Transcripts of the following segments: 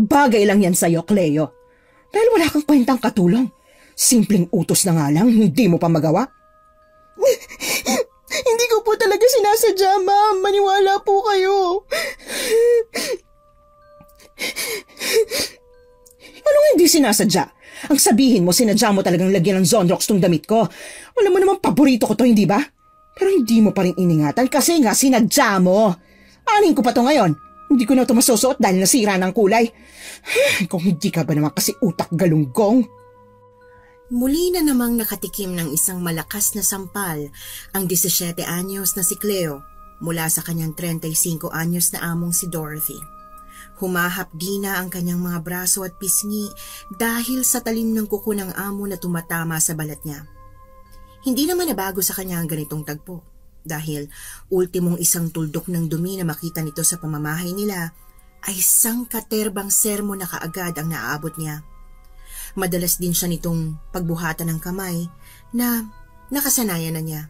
bagay lang yan sa'yo, Cleo. Dahil wala kang kwentang katulong. Simpleng utos na nga lang, hindi mo pa magawa. Hindi ko po talaga sinasadya, ma'am. Maniwala po kayo. Anong hindi sinasadya? Ang sabihin mo, sinadya mo talagang lagyan ng Zonrox tong damit ko. Alam mo naman, paborito ko to, hindi ba? Pero hindi mo pa rin iningatan kasi nga sinadya mo. Anin ko pa to ngayon. Hindi ko na ito masusuot dahil nasira ng kulay. Kung hindi ka ba naman kasi utak galunggong? Muli na namang nakatikim ng isang malakas na sampal ang 17 anyos na si Cleo mula sa kanyang 35 anyos na among si Dorothy. Humahapdi na ang kanyang mga braso at pisngi dahil sa talim ng kuko ng amo na tumatama sa balat niya. Hindi naman nabago sa kanya ang ganitong tagpo dahil ultimong isang tuldok ng dumi na makita nito sa pamamahay nila ay sangkaterbang sermo na kaagad ang naaabot niya. Madalas din siya nitong pagbuhatan ng kamay na nakasanayan na niya.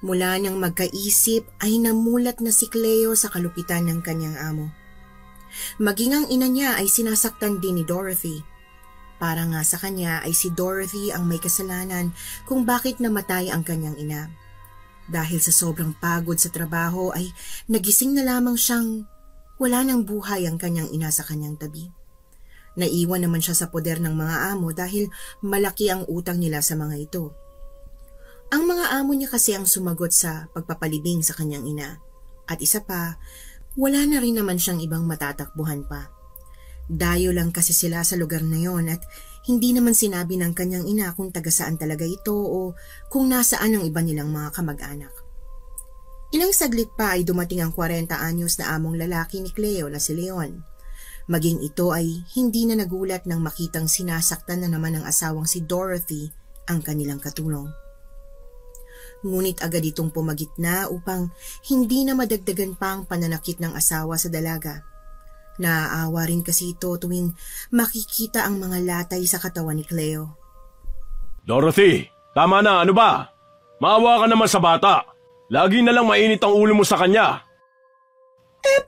Mula nang magkaisip ay namulat na si Cleo sa kalupitan ng kanyang amo. Maging ang ina niya ay sinasaktan din ni Dorothy. Para nga sa kanya ay si Dorothy ang may kasalanan kung bakit namatay ang kanyang ina. Dahil sa sobrang pagod sa trabaho ay nagising na lamang siyang wala ng buhay ang kanyang ina sa kanyang tabi. Naiwan naman siya sa poder ng mga amo dahil malaki ang utang nila sa mga ito. Ang mga amo niya kasi ang sumagot sa pagpapalibing sa kanyang ina. At isa pa, wala na rin naman siyang ibang matatakbuhan pa. Dayo lang kasi sila sa lugar na yon at hindi naman sinabi ng kanyang ina kung taga saan talaga ito o kung nasaan ang iba nilang mga kamag-anak. Ilang saglit pa ay dumating ang 40 anyos na among lalaki ni Cleo na si Leon. Maging ito ay hindi na nagulat nang makitang sinasaktan na naman ng asawang si Dorothy ang kanilang katulong. Ngunit agad itong pumagitna upang hindi na madagdagan pa ang pananakit ng asawa sa dalaga. Naaawa rin kasi ito tuwing makikita ang mga latay sa katawan ni Cleo. Dorothy, tama na, ano ba? Maawa ka naman sa bata. Lagi na lang mainit ang ulo mo sa kanya.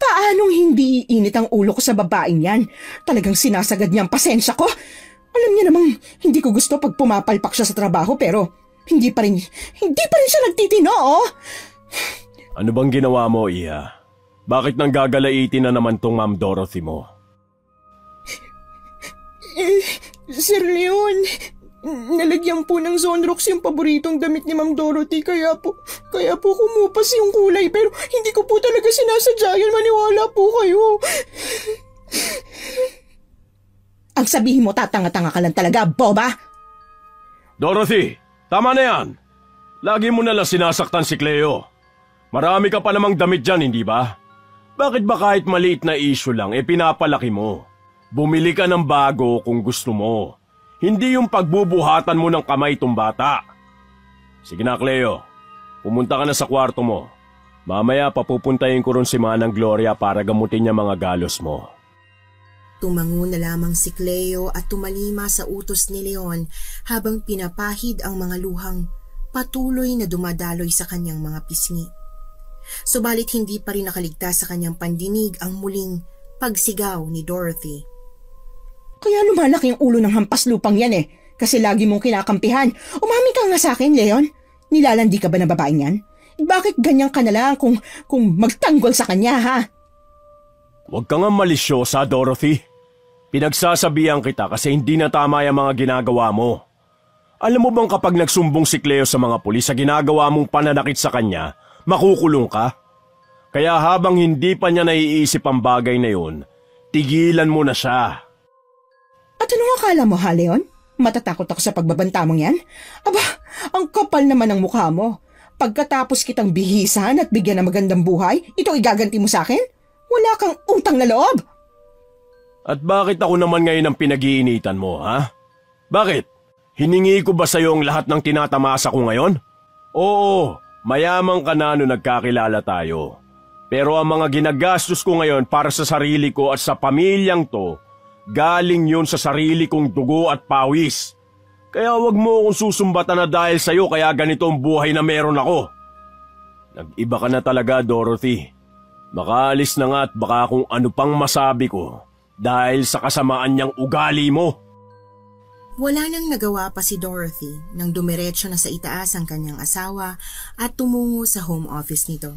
Paanong hindi iinit ang ulo ko sa babaeng yan? Talagang sinasagad niya ang pasensya ko. Alam niya namang hindi ko gusto pag pumapalpak siya sa trabaho pero hindi pa rin siya nagtitino, oh. Ano bang ginawa mo, Iha? Bakit nang gagalaitin na naman tong Ma'am Dorothy mo? Sir Leon, nalagyan po ng Zonrox yung paboritong damit ni Ma'am Dorothy kaya po kumupas yung kulay pero hindi ko po talaga sinasadya yun, maniwala po kayo. Ang sabihin mo tatanga-tanga ka lang talaga, boba! Dorothy, tama na yan. Lagi mo nalang sinasaktan si Cleo. Marami ka pa namang damit dyan, hindi ba? Bakit ba kahit maliit na issue lang, pinapalaki mo? Bumili ka ng bago kung gusto mo. Hindi yung pagbubuhatan mo ng kamay tong bata. Sige na, Cleo. Pumunta ka na sa kwarto mo. Mamaya papupuntahin ko ron si Manang Gloria para gamutin niya mga galos mo. Tumango na lamang si Cleo at tumalima sa utos ni Leon habang pinapahid ang mga luhang patuloy na dumadaloy sa kanyang mga pisngi. Subalit hindi pa rin nakaligtas sa kanyang pandinig ang muling pagsigaw ni Dorothy. Kaya lumalaki ang ulo ng hampas lupang yan kasi lagi mong kinakampihan. Umami ka nga sa akin, Leon. Nilalandi ka ba ng babaeng yan? Bakit ganyan ka na lang kung magtanggol sa kanya, ha? Huwag ka nga malisyosa, Dorothy. Pinagsasabihan kita kasi hindi na tama yung mga ginagawa mo. Alam mo bang kapag nagsumbong si Cleo sa mga pulis sa ginagawa mong pananakit sa kanya, makukulong ka? Kaya habang hindi pa niya naiisip ang bagay na yun, tigilan mo na siya. At anong akala mo, ha, Leon? Matatakot ako sa pagbabanta mong yan? Aba, ang kapal naman ng mukha mo. Pagkatapos kitang bihisan at bigyan ng magandang buhay, ito igaganti mo sa akin? Wala kang utang na loob! At bakit ako naman ngayon ang pinag-iinitan mo, ha? Bakit? Hiningi ko ba sa'yo ang lahat ng tinatamasa ko ngayon? Oo, mayaman ka na noong nagkakilala tayo. Pero ang mga ginagastos ko ngayon para sa sarili ko at sa pamilyang to, galing yun sa sarili kong dugo at pawis. Kaya wag mo akong susumbatan na dahil sa'yo kaya ganito ang buhay na meron ako. Nag-iba ka na talaga, Dorothy. Makaalis na nga at baka kung ano pang masabi ko, dahil sa kasamaan niyang ugali mo. Wala nang nagawa pa si Dorothy nang dumiretso na sa itaas ang kanyang asawa at tumungo sa home office nito.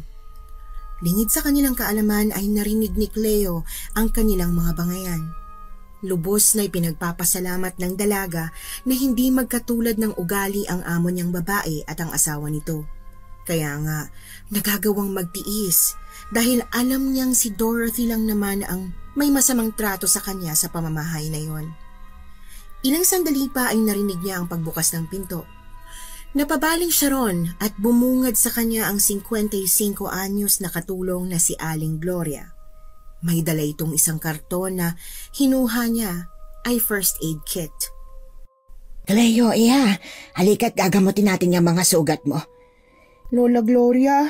Lingid sa kanilang kaalaman ay narinig ni Cleo ang kanilang mga bangayan. Lubos na ipinagpapasalamat ng dalaga na hindi magkatulad ng ugali ang amo niyang babae at ang asawa nito. Kaya nga, nagagawang magtiis dahil alam niyang si Dorothy lang naman ang may masamang trato sa kanya sa pamamahay na yon. Ilang sandali pa ay narinig niya ang pagbukas ng pinto. Napabaling siya ron at bumungad sa kanya ang 55 anyos na katulong na si Aling Gloria. May dala itong isang karton na hinuha niya ay first aid kit. Cleo, halika't gagamutin natin yung mga sugat mo. Lola Gloria,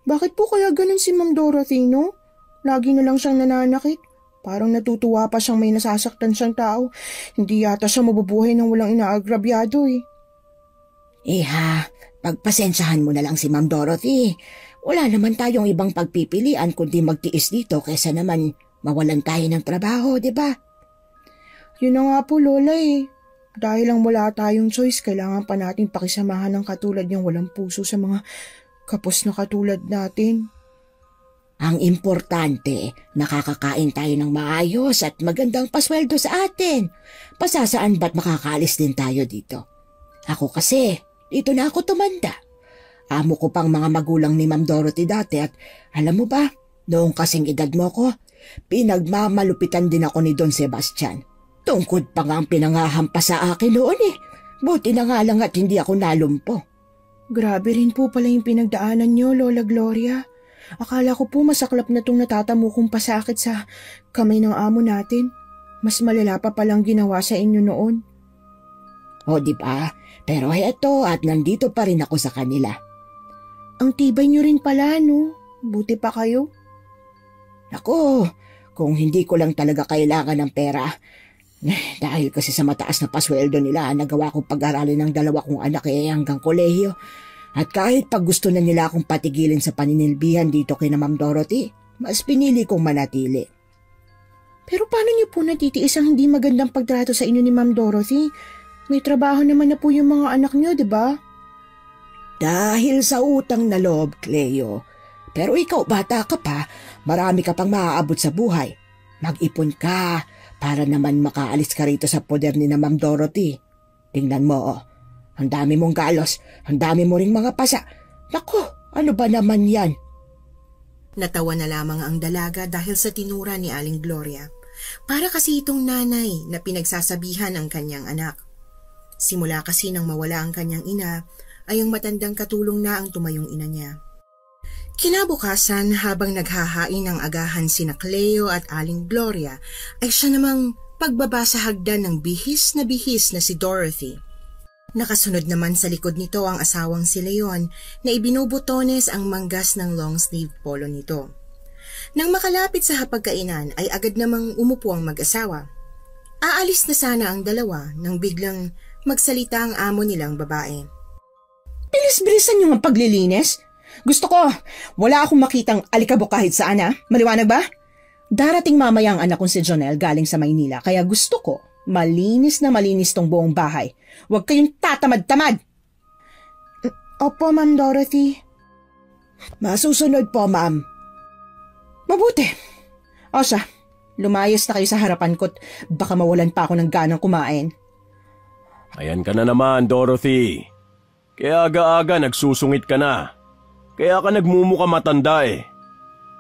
bakit po kaya ganun si Ma'am Dorothy, no? Lagi na lang siyang nananakit. Parang natutuwa pa siyang may nasasaktan siyang tao. Hindi yata siya mabubuhay nang walang inaagrabyado eh. Pagpasensyahan mo na lang si Ma'am Dorothy. Wala naman tayong ibang pagpipilian kundi magtiis dito kaysa naman mawalan tayo ng trabaho, di ba? Yun na nga po, Lola eh. Dahil lang wala tayong choice, kailangan pa natin pakisamahan ng katulad niyang walang puso sa mga kapos na katulad natin. Ang importante, nakakakain tayo ng maayos at magandang pasweldo sa atin. Pasasaan ba't makakaalis din tayo dito? Ako kasi, dito na ako tumanda. Amo ko pang mga magulang ni Ma'am Dorothy dati at alam mo ba, noong kasing edad mo ko, pinagmamalupitan din ako ni Don Sebastian. Tungkod pa nga ang pinangahampas sa akin noon eh. Buti na nga lang at hindi ako nalumpo. Grabe rin po pala yung pinagdaanan niyo, Lola Gloria. Akala ko po masaklap na itong natatamukong pasakit sa kamay ng amo natin. Mas malala pa palang ginawa sa inyo noon. O di ba? Pero eto at nandito pa rin ako sa kanila. Ang tibay niyo rin pala, no? Buti pa kayo. Naku, kung hindi ko lang talaga kailangan ng pera. Dahil kasi sa mataas na pasweldo nila, nagawa kong pag-aralin ng 2 kong anak hanggang kolehiyo. At kahit pag gusto na nila akong patigilin sa paninilbihan dito kay na Ma'am Dorothy, mas pinili kong manatili. Pero paano niyo po natitiis ang hindi magandang pagtrato sa inyo ni Ma'am Dorothy? May trabaho naman na po yung mga anak niyo, di ba? Dahil sa utang na loob, Cleo. Pero ikaw, bata ka pa, marami ka pang maaabot sa buhay. Mag-ipon ka para naman makaalis ka rito sa poder ni na Ma'am Dorothy. Tingnan mo, ang dami mong galos, ang dami mo ring mga pasa. Naku, ano ba naman yan? Natawa na lamang ang dalaga dahil sa tinura ni Aling Gloria. Para kasi itong nanay na pinagsasabihan ang kanyang anak. Simula kasi nang mawala ang kanyang ina, ay ang matandang katulong na ang tumayong ina niya. Kinabukasan habang naghahain ng agahan sina Cleo at Aling Gloria, ay siya namang pagbaba sa hagdan ng bihis na si Dorothy. Nakasunod naman sa likod nito ang asawang si Leon na ibinubutones ang manggas ng long sleeve polo nito. Nang makalapit sa hapagkainan ay agad namang umupo ang mag-asawa. Aalis na sana ang dalawa nang biglang magsalita ang amo nilang babae. Bilis-bilisan niyo ang paglilinis. Gusto ko, wala akong makitang alikabok kahit saan ha. Maliwanag ba? Darating mamaya ang anak kong si Jonel galing sa Maynila kaya gusto ko malinis na malinis tong buong bahay. Huwag kayong tatamad-tamad. Opo, Ma'am Dorothy. Masusunod po, Ma'am. Mabuti. O siya, lumayas na kayo sa harapan ko't baka mawalan pa ako ng ganang kumain. Ayan ka na naman, Dorothy. Kaya aga-aga nagsusungit ka na. Kaya ka nagmumuka matanda eh.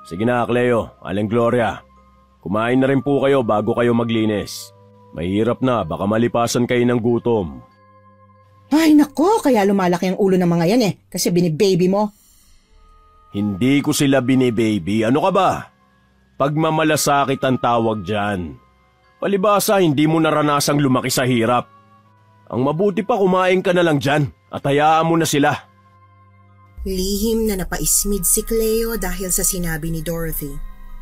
Sige na, Cleo, Aling Gloria. Kumain na rin po kayo bago kayo maglinis. Mahirap na, baka malipasan kayo ng gutom. Ay nako, kaya lumalaki ang ulo ng mga yan kasi binibaby mo. Hindi ko sila binibaby, ano ka ba? Pagmamalasakit ang tawag dyan. Palibasa, hindi mo naranasang lumaki sa hirap. Ang mabuti pa kumain ka na lang dyan at hayaan mo na sila. Lihim na napaismid si Cleo dahil sa sinabi ni Dorothy.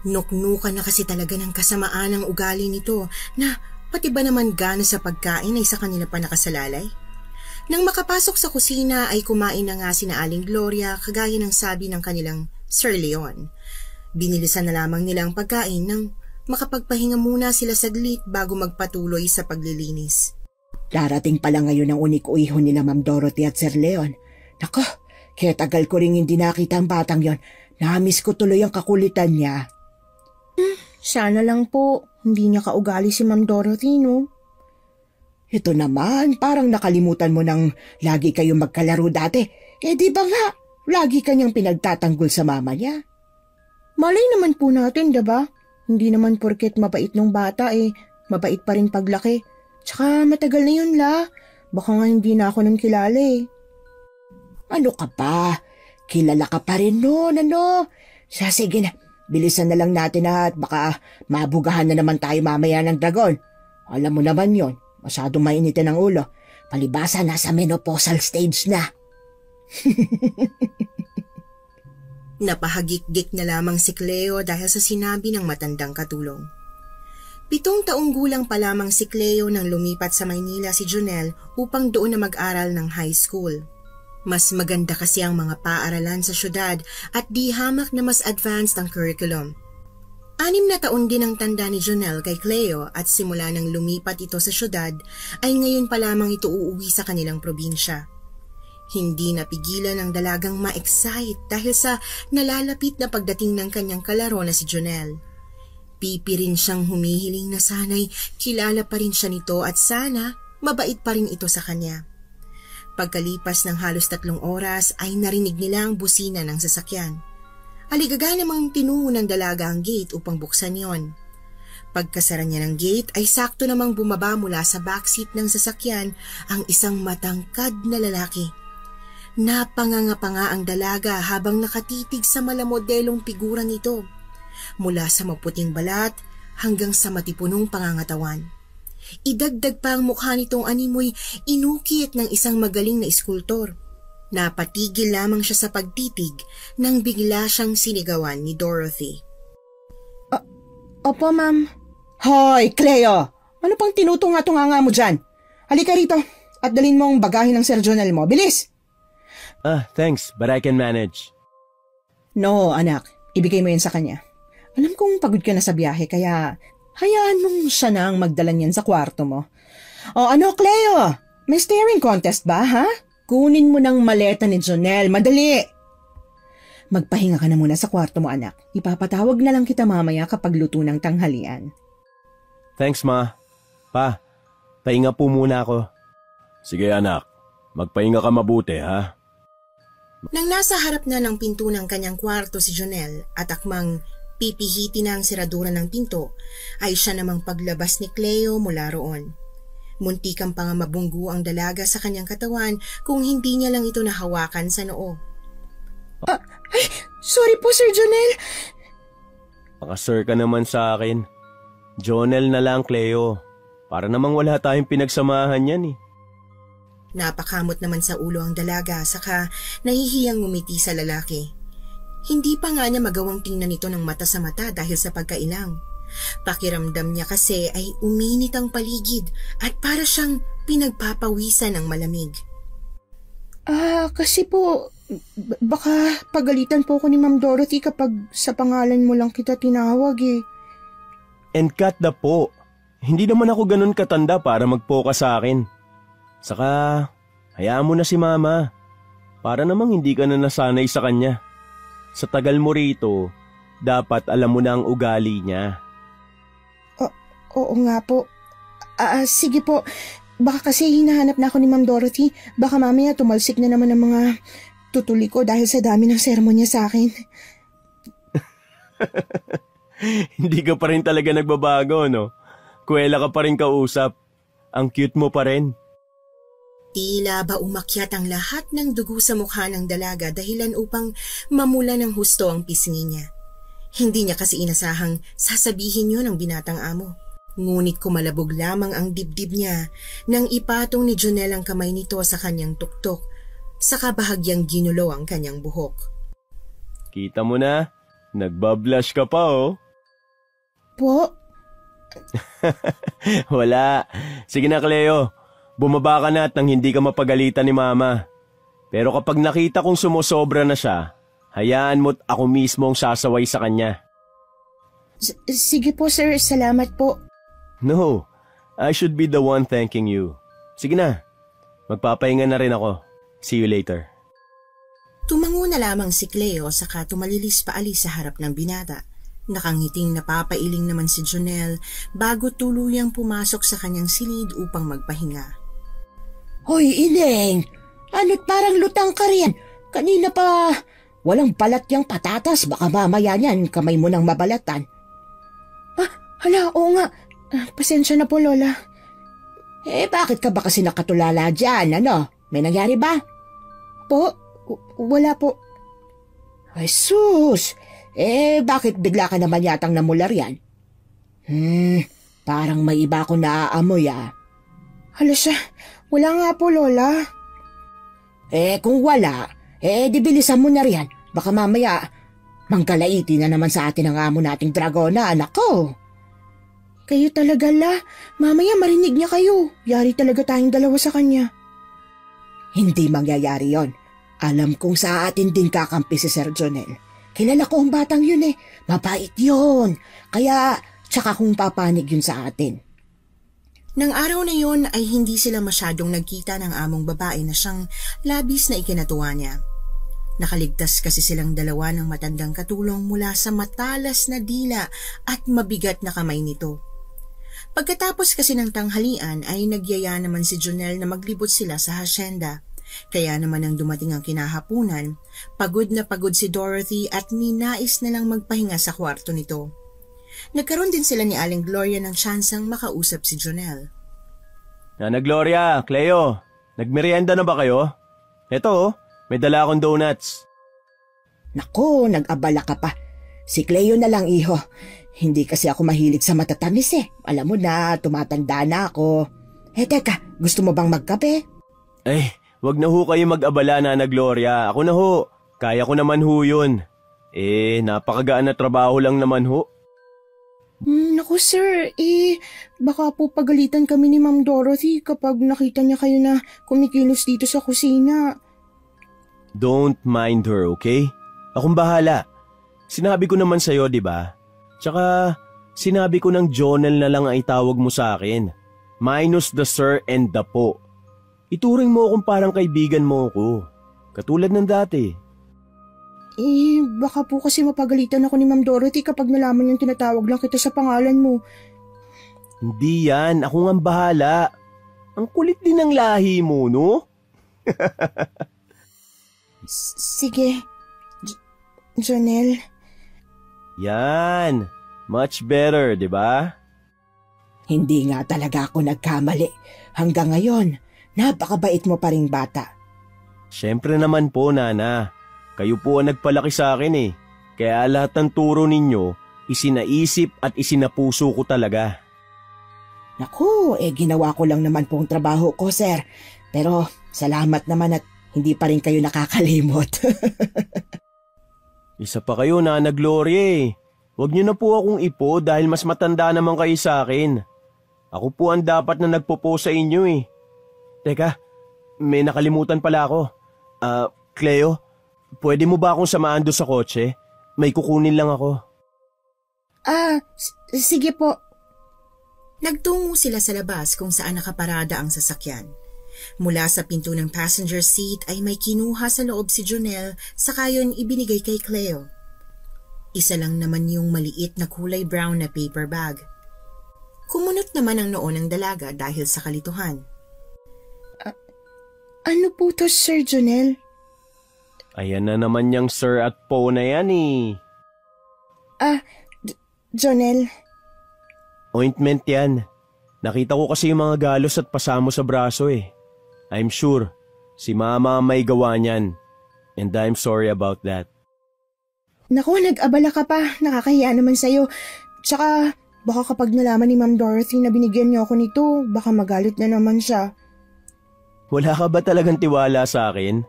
Nuknukan na kasi talaga ng kasamaan ang ugali nito na pati ba naman gana sa pagkain ay sa kanila pa nakasalalay? Nang makapasok sa kusina ay kumain na nga sina Aling Gloria kagaya ng sabi ng kanilang Sir Leon. Binilisan na lamang nila ang pagkain nang Makapagpahinga muna sila saglit bago magpatuloy sa paglilinis. Darating pala ngayon ang unik iho nila Ma'am Dorothy at Sir Leon. Nako, kaya tagal ko rin hindi nakita ang batang yon. Namiss ko tuloy ang kakulitan niya. Sana lang po, hindi niya kaugali si Ma'am Dorothy, no? Ito naman, parang nakalimutan mo nang lagi kayong magkalaro dati. Di ba nga, lagi kanyang pinagtatanggol sa mama niya. Malay naman po natin, diba? Hindi naman porket mabait nung bata mabait pa rin paglaki. Tsaka matagal na yun Baka nga hindi na ako nang kilala Ano ka pa? Kilala ka pa rin noon, ano? Sige na, bilisan na lang natin at baka mabugahan na naman tayo mamaya ng dragon. Alam mo naman yon, masyadong mainitin ang ulo. Palibasa nasa menopausal stage na. Napahagik-gik na lamang si Cleo dahil sa sinabi ng matandang katulong. 7 taong gulang pa lamang si Cleo nang lumipat sa Maynila si Jonel upang doon na mag-aral ng high school. Mas maganda kasi ang mga paaralan sa syudad at di hamak na mas advanced ang curriculum. 6 na taon din ang tanda ni Jonel kay Cleo at simula nang lumipat ito sa syudad ay ngayon pa lamang ito uuwi sa kanilang probinsya. Hindi napigilan ang dalagang ma-excite dahil sa nalalapit na pagdating ng kanyang kalaro na si Jonel. Pipi rin siyang humihiling na sana'y kilala pa rin siya nito at sana mabait pa rin ito sa kanya. Pagkalipas ng halos 3 oras ay narinig nila ang busina ng sasakyan. Aligaga namang tinungo ng dalaga ang gate upang buksan yon. Pagkasara niya ng gate ay sakto namang bumaba mula sa backseat ng sasakyan ang isang matangkad na lalaki. Napangangapanga ang dalaga habang nakatitig sa malamodelong figura nito, mula sa maputing balat hanggang sa matipunong pangangatawan. Idagdag pa ang mukha nitong animoy inukit ng isang magaling na iskultor. Napatigil lamang siya sa pagtitig nang bigla siyang sinigawan ni Dorothy. Opo, ma'am. Hoy, Cleo! Ano pang tinutunga-tunga mo dyan? Halika rito at dalhin mong bagahin ng Sir Jonel mo. Bilis! Thanks, but I can manage. No, anak. Ibigay mo yan sa kanya. Alam kong pagod ka na sa biyahe, kaya hayaan mong siya nang magdala niyan sa kwarto mo. Ano, Cleo? May staring contest ba, ha? Kunin mo ng maleta ni Jonel. Madali! Magpahinga ka na muna sa kwarto mo, anak. Ipapatawag na lang kita mamaya kapag luto ng tanghalian. Thanks, Ma. Pa, pahinga po muna ako. Sige, anak. Magpahinga ka mabuti, ha? Nang nasa harap na ng pinto ng kanyang kwarto si Jonel at akmang pipihiti na ang siradura ng pinto, ay siya namang paglabas ni Cleo mula roon. Muntikang pa nga mabunggu ang dalaga sa kanyang katawan kung hindi niya lang ito nahawakan sa noo. Sorry po, Sir Jonel. Pakasir ka naman sa akin. Jonel na lang, Cleo. Para namang wala tayong pinagsamahan yan Napakamot naman sa ulo ang dalaga saka nahihiyang ngumiti sa lalaki. Hindi pa nga niya magawang tingnan ito ng mata sa mata dahil sa pagkailang. Pakiramdam niya kasi ay uminit ang paligid at para siyang pinagpapawisan ng malamig. Kasi po, baka pagalitan po ako ni Ma'am Dorothy kapag sa pangalan mo lang kita tinawag And cut the po. Hindi naman ako ganun katanda para mag-focus sa akin. Saka, hayaan mo na si Mama. Para namang hindi ka na nasanay sa kanya. Sa tagal mo rito, dapat alam mo na ang ugali niya. Oo nga po. Sige po. Baka kasi hinahanap na ako ni Ma'am Dorothy. Baka mamaya tumalsik na naman ang mga tutuli ko dahil sa dami ng sermon niya sa akin. Hindi ka pa rin talaga nagbabago, no? Kuwela ka pa rin kausap. Ang cute mo pa rin. Tila ba umakyat ang lahat ng dugo sa mukha ng dalaga dahilan upang mamula ng husto ang pisngi niya. Hindi niya kasi inasahang sasabihin yun ng binatang amo. Ngunit kumalabog lamang ang dibdib niya nang ipatong ni Jonel ang kamay nito sa kanyang tuktok, saka bahagyang ginulo ang kanyang buhok. Kita mo na, nagbablush ka pa Po? Wala. Sige na, Cleo. Bumaba ka na at nang hindi ka mapagalitan ni Mama. Pero kapag nakita kong sumusobra na siya, hayaan mo't ako mismo ang sasaway sa kanya. Sige po sir, salamat po. No, I should be the one thanking you. Sige na, magpapahinga na rin ako. See you later. Tumango na lamang si Cleo saka tumalilis paalis sa harap ng binata. Nakangiting napapailing naman si Jonel bago tuluyang pumasok sa kanyang silid upang magpahinga. Hoy, Ineng! Ano't parang lutang ka rin? Kanina pa, walang balat yang patatas. Baka mamaya niyan, kamay mo nang mabalatan. Hala, oo nga. Pasensya na po, Lola. Bakit ka ba kasi nakatulala dyan? Ano? May nangyari ba? Po? Wala po. Ay, sus! Bakit bigla ka naman yatang namular yan? Parang may iba akong naaamoy Hala siya, wala nga po, Lola. Kung wala, di bilisan mo na riyan. Baka mamaya, manggalaiti na naman sa atin ang amo nating dragona, anak ko. Kayo talaga, La. Mamaya marinig niya kayo. Yari talaga tayong dalawa sa kanya. Hindi mangyayari yon. Alam kong sa atin din kakampi si Sir Jonel. Kilala ko ang batang yun Mabait yun. Kaya, tsaka kung papanig yun sa atin. Nang araw na yun ay hindi sila masyadong nagkita ng among babae na siyang labis na ikinatuwa niya. Nakaligtas kasi silang dalawa ng matandang katulong mula sa matalas na dila at mabigat na kamay nito. Pagkatapos kasi ng tanghalian ay nagyaya naman si Jonel na maglibot sila sa hasyenda. Kaya naman nang dumating ang kinahapunan, pagod na pagod si Dorothy at ninais na lang magpahinga sa kwarto nito. Nagkaroon din sila ni Aling Gloria ng tsansang makausap si Jonel. Nana Gloria, Cleo, nagmerienda na ba kayo? Eto, may dala akong donuts. Naku, nag-abala ka pa. Si Cleo na lang, iho. Hindi kasi ako mahilig sa matatamis Alam mo na, tumatanda na ako. Teka, gusto mo bang magkape? Wag na ho kayo mag-abala, Nana Gloria. Ako na ho. Kaya ko naman ho yun. Napakagaan na trabaho lang naman ho. Naku sir, baka po pagalitan kami ni Ma'am Dorothy kapag nakita niya kayo na kumikilos dito sa kusina. Don't mind her, okay? Akong bahala. Sinabi ko naman sa'yo, di ba? Tsaka, sinabi ko ng Jonel na lang ang itawag mo sa akin. Minus the sir and the po. Ituring mo akong parang kaibigan mo ako. Katulad ng dati. Baka po kasi mapagalitan ako ni Ma'am Dorothy kapag nalaman niyang tinatawag lang kita sa pangalan mo. Hindi yan. Ako nga bahala. Ang kulit din ng lahi mo, no? Sige. Jonel. Yan. Much better, di ba? Hindi nga talaga ako nagkamali. Hanggang ngayon, napakabait mo pa ring bata. Siyempre naman po, Nana. Kayo po ang nagpalaki sa akin Kaya lahat ng turo ninyo, isinaisip at isinapuso ko talaga. Naku, ginawa ko lang naman pong trabaho ko, sir. Pero salamat naman at hindi pa rin kayo nakakalimot. Isa pa kayo, Nana Gloria Huwag niyo na po akong ipo dahil mas matanda naman kayo sa akin. Ako po ang dapat na nagpo sa inyo Teka, may nakalimutan pala ako. Cleo, pwede mo ba akong samaan doon sa kotse? May kukunin lang ako. Sige po. Nagtungo sila sa labas kung saan nakaparada ang sasakyan. Mula sa pinto ng passenger seat ay may kinuha sa loob si Jonel saka yun ibinigay kay Cleo. Isa lang naman yung maliit na kulay brown na paper bag. Kumunot naman ang noo ng dalaga dahil sa kalituhan. Ano po to, Sir Jonel? Ayan na naman yung sir at po na yan Jonel. Ointment yan. Nakita ko kasi yung mga galos at pasamo sa braso I'm sure, si Mama may gawa niyan. And I'm sorry about that. Naku, nag-abala ka pa. Nakakahiya naman sa'yo. Tsaka, baka kapag nalaman ni Ma'am Dorothy na binigyan niyo ako nito, baka magalit na naman siya. Wala ka ba talagang tiwala sa akin?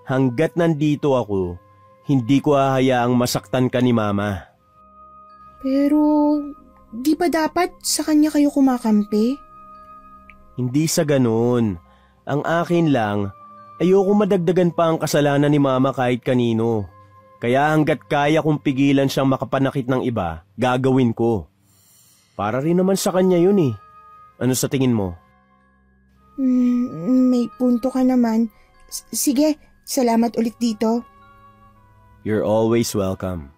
Hanggat nandito ako, hindi ko hahayaang masaktan ka ni Mama. Pero, di ba dapat sa kanya kayo kumakampi? Hindi sa ganun. Ang akin lang, ayoko madagdagan pa ang kasalanan ni Mama kahit kanino. Kaya hanggat kaya kong pigilan siyang makapanakit ng iba, gagawin ko. Para rin naman sa kanya yun eh. Ano sa tingin mo? May punto ka naman. Sige, salamat ulit dito. You're always welcome.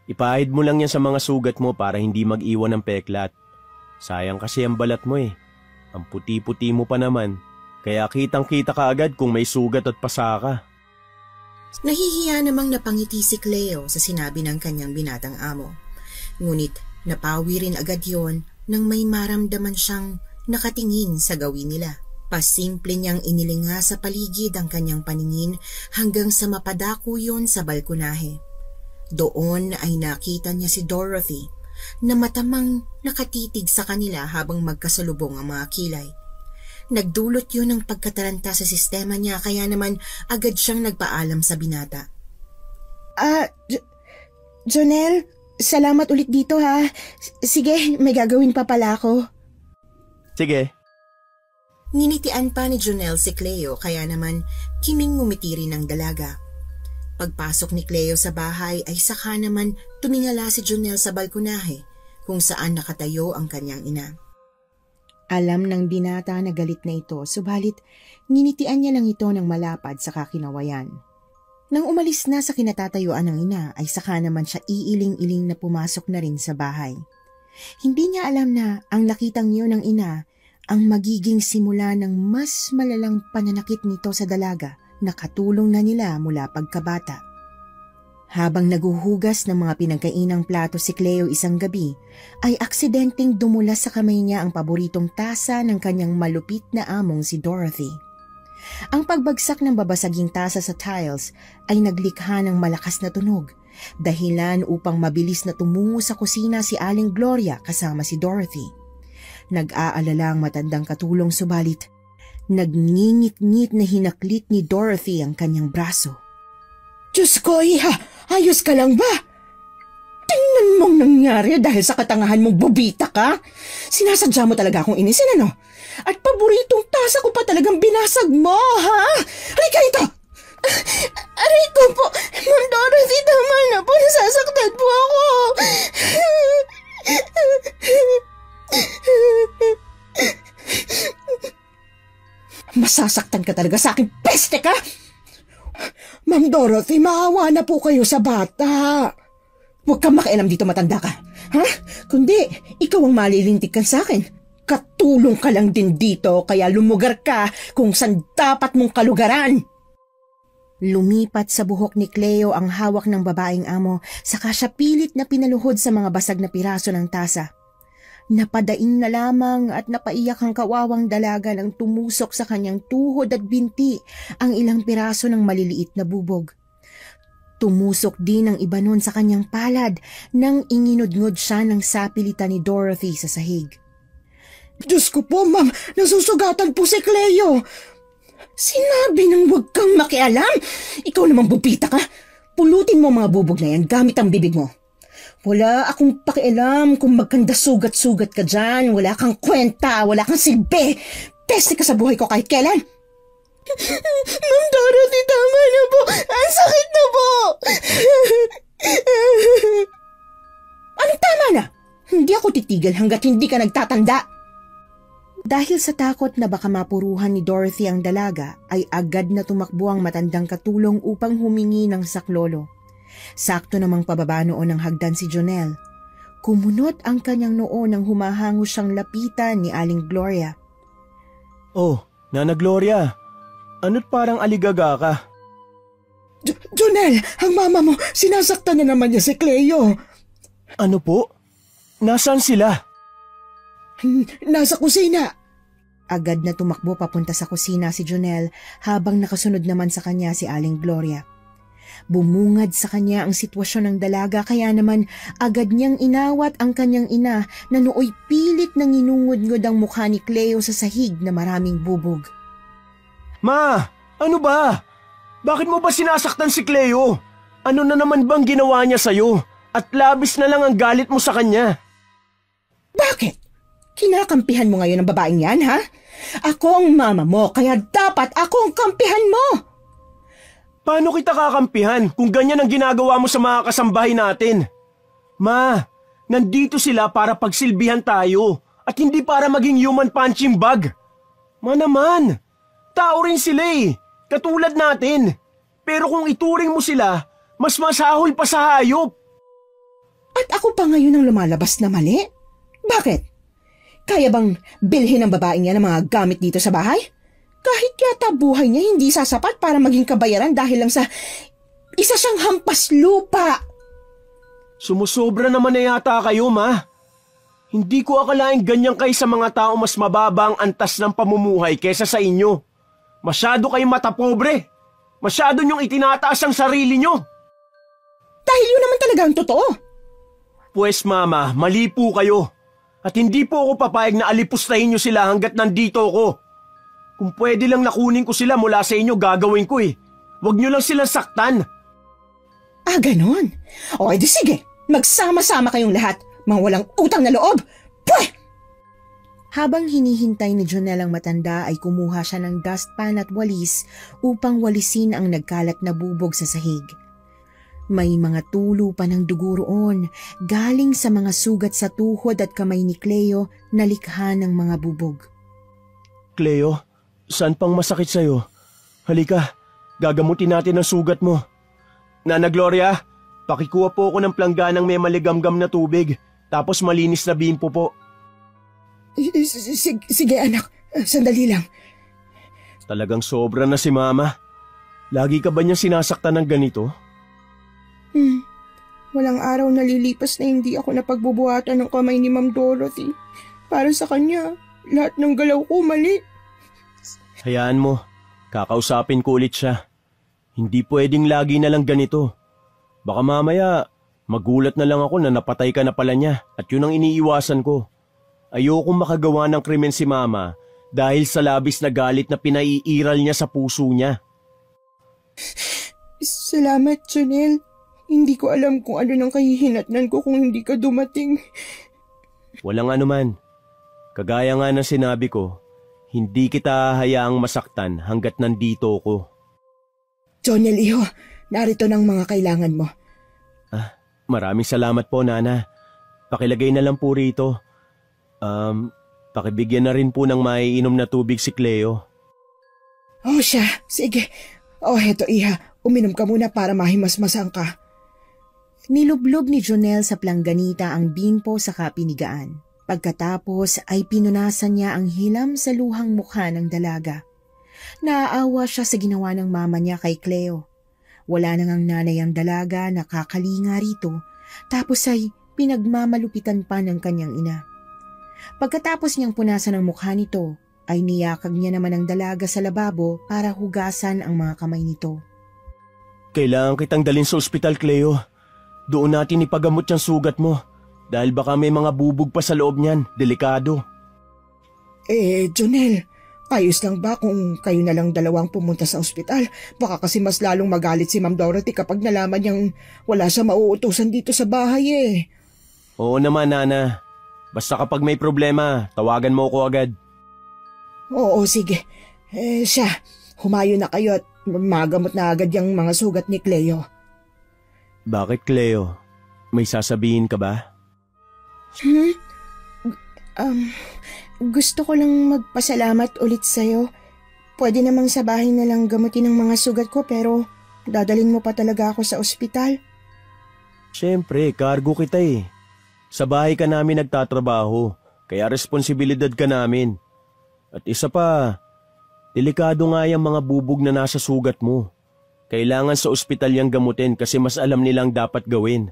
Ipahid mo lang yan sa mga sugat mo para hindi mag-iwan ng peklat. Sayang kasi ang balat mo eh. Ang puti-puti mo pa naman. Kaya kitang-kita ka agad kung may sugat at pasa ka. Nahihiya namang napangiti si Cleo sa sinabi ng kanyang binatang amo. Ngunit napawi rin agad yon nang may maramdaman siyang nakatingin sa gawin nila. Pasimple niyang inilinga sa paligid ang kanyang paningin hanggang sa mapadako yon sa balkonahe. Doon ay nakita niya si Dorothy na matamang nakatitig sa kanila habang magkasalubong ang mga kilay. Nagdulot yun ng pagkataranta sa sistema niya kaya naman agad siyang nagpaalam sa binata. Jonel, salamat ulit dito ha. Sige, may gagawin pa pala ako. Sige. Ninitian pa ni Jonel si Cleo kaya naman kiming ngumiti rin ang dalaga. Pagpasok ni Cleo sa bahay ay saka naman tumingala si Jonel sa balkonahe kung saan nakatayo ang kanyang ina. Alam ng binata na galit na ito, subalit ninitian niya lang ito ng malapad sa kakinawayan. Nang umalis na sa kinatatayuan ng ina ay saka naman siya iiling-iling na pumasok na rin sa bahay. Hindi niya alam na ang nakitang yun ng ina ang magiging simula ng mas malalang pananakit nito sa dalaga na katulong na nila mula pagkabata. Habang naguhugas ng mga pinagkainang plato si Cleo isang gabi, ay aksidenteng dumulas sa kamay niya ang paboritong tasa ng kanyang malupit na among si Dorothy. Ang pagbagsak ng babasaging tasa sa tiles ay naglikha ng malakas na tunog, dahilan upang mabilis na tumungo sa kusina si Aling Gloria kasama si Dorothy. Nag-aalala ang matandang katulong subalit, nagngingit-ngit na hinaklit ni Dorothy ang kanyang braso. Diyos ko, iha! Ayos ka lang ba? Tingnan mong nangyari dahil sa katangahan mong bubita ka. Sinasadya mo talaga akong inisin, ano? At paboritong tasa ko pa talagang binasag mo, ha? Halika ito! Aray ko po! Ma'am Dorothy, tama na po. Nasasaktan po ako. Masasaktan ka talaga sa akin, peste ka! Ma'am Dorothy, maawa na po kayo sa bata. Huwag kang makialam dito, matanda ka. Ha? Kundi, ikaw ang malilintikan sa akin. Katulong ka lang din dito, kaya lumugar ka kung saan dapat mong kalugaran. Lumipat sa buhok ni Cleo ang hawak ng babaeng amo, saka siya pilit na pinaluhod sa mga basag na piraso ng tasa. Napadaing na lamang at napaiyak ang kawawang dalaga nang tumusok sa kanyang tuhod at binti ang ilang piraso ng maliliit na bubog. Tumusok din ang iba nun sa kanyang palad nang inginudngod siya ng sapilitan ni Dorothy sa sahig. Diyos ko po, ma'am, nasusugatan po si Cleo. Sinabi nang huwag kang makialam. Ikaw namang bubita ka. Pulutin mo mga bubog na yan gamit ang bibig mo. Wala akong pakialam kung magkanda sugat-sugat ka dyan. Wala kang kwenta, wala kang silbi. Peste ka sa buhay ko kahit kailan. Ma'am Dorothy, tama na po. Ang sakit na po. Anong tama na? Hindi ako titigil hanggat hindi ka nagtatanda. Dahil sa takot na baka mapuruhan ni Dorothy ang dalaga, ay agad na tumakbo ang matandang katulong upang humingi ng saklolo. Sakto namang pababa noon ng hagdan si Jonel. Kumunot ang kanyang noo nang humahango siyang lapitan ni Aling Gloria. Oh, Nana Gloria, ano't parang aligaga ka? Jonel, ang mama mo, sinasaktan na naman niya si Cleo. Ano po? Nasaan sila? Nasa kusina. Agad na tumakbo papunta sa kusina si Jonel habang nakasunod naman sa kanya si Aling Gloria. Bumungad sa kanya ang sitwasyon ng dalaga kaya naman agad niyang inawat ang kanyang ina na nooy pilit nang inungod-ngod ang mukha ni Cleo sa sahig na maraming bubog. Ma, ano ba? Bakit mo ba sinasaktan si Cleo? Ano na naman bang ginawa niya sa'yo? At labis na lang ang galit mo sa kanya. Bakit? Kinakampihan mo ngayon ang babaeng yan, ha? Ako ang mama mo, kaya dapat ako ang kampihan mo. Paano kita kakampihan kung ganyan ang ginagawa mo sa mga kasambahay natin? Ma, nandito sila para pagsilbihan tayo at hindi para maging human punching bag. Ma naman, tao rin sila eh, katulad natin. Pero kung ituring mo sila, mas masahol pa sa hayop. At ako pa ngayon ang lumalabas na mali? Bakit? Kaya bang bilhin ng babaeng yan ang mga gamit dito sa bahay? Kahit yata buhay niya hindi sasapat para maging kabayaran dahil lang sa isa siyang hampas lupa. Sumusobra naman na yata kayo, Ma. Hindi ko akalaing ganyan kayo sa mga tao mas mababa ang antas ng pamumuhay kesa sa inyo. Masyado kayong matapobre. Masyado niyong itinataas ang sarili niyo. Dahil yun naman talaga ang totoo. Pues Mama, mali po kayo. At hindi po ako papayag na alipustahin niyo sila hanggat nandito ako. Kung pwede lang nakunin ko sila mula sa inyo, gagawin ko eh. Huwag niyo lang silang saktan. Ah, ganon. O, edi sige. Magsama-sama kayong lahat. Mga walang utang na loob. Pweh! Habang hinihintay ni Jonel ang matanda ay kumuha siya ng dustpan at walis upang walisin ang nagkalat na bubog sa sahig. May mga tulo pa ng dugo roon, galing sa mga sugat sa tuhod at kamay ni Cleo na likha ng mga bubog. Cleo, saan pang masakit sa'yo? Halika, gagamutin natin ang sugat mo. Nana Gloria, pakikuha po ako ng plangganang may maligamgam na tubig, tapos malinis na bimpo po. Sige anak, sandali lang. Talagang sobra na si Mama. Lagi ka ba niya sinasaktan ng ganito? Walang araw na lilipas na hindi ako napagbubuhatan ng kamay ni Ma'am Dorothy. Para sa kanya, lahat ng galaw ko mali. Hayaan mo, kakausapin ko ulit siya. Hindi pwedeng lagi na lang ganito. Baka mamaya, magulat na lang ako na napatay ka na pala niya at yun ang iniiwasan ko. Ayokong makagawa ng krimen si Mama dahil sa labis na galit na pinaiiral niya sa puso niya. Salamat, Jonel. Hindi ko alam kung ano nang kahihinatnan ko kung hindi ka dumating. Walang anuman. Kagaya nga ng sinabi ko, hindi kita hayaang masaktan hanggat nandito ko. Jonel, iho, narito ng mga kailangan mo. Maraming salamat po, Nana. Pakilagay na lang po rito. Pakibigyan na rin po ng maiinom na tubig si Cleo. Oh, siya. Sige. Oh, heto, iha. Uminom ka muna para mahimasmasan ka. Nilublob ni Jonel sa plangganita ang bimpo sa kapinigaan. Pagkatapos ay pinunasan niya ang hilam sa luhang mukha ng dalaga. Naaawa siya sa ginawa ng mama niya kay Cleo. Wala nang ang nanay ang dalaga na kakalinga rito, tapos ay pinagmamalupitan pa ng kanyang ina. Pagkatapos niyang punasan ang mukha nito, ay niyakag niya naman ang dalaga sa lababo para hugasan ang mga kamay nito. Kailangan kitang dalhin sa ospital, Cleo. Doon natin ipagamot yung sugat mo. Dahil baka may mga bubog pa sa loob niyan. Delikado. Jonel, ayos lang ba kung kayo na lang dalawang pumunta sa ospital? Baka kasi mas lalong magalit si Ma'am Dorothy kapag nalaman niyang wala siya mauutusan dito sa bahay eh. Oo naman, Nana. Basta kapag may problema, tawagan mo ko agad. Oo, sige. Siya, humayo na kayo at magamot na agad yung mga sugat ni Cleo. Bakit, Cleo? May sasabihin ka ba? Gusto ko lang magpasalamat ulit sa'yo. Pwede namang sa bahay na lang gamutin ang mga sugat ko pero dadalhin mo pa talaga ako sa ospital. Siyempre, cargo kita eh. Sa bahay ka namin nagtatrabaho, kaya responsibilidad ka namin. At isa pa, delikado nga yung mga bubog na nasa sugat mo. Kailangan sa ospital yang gamutin kasi mas alam nilang dapat gawin.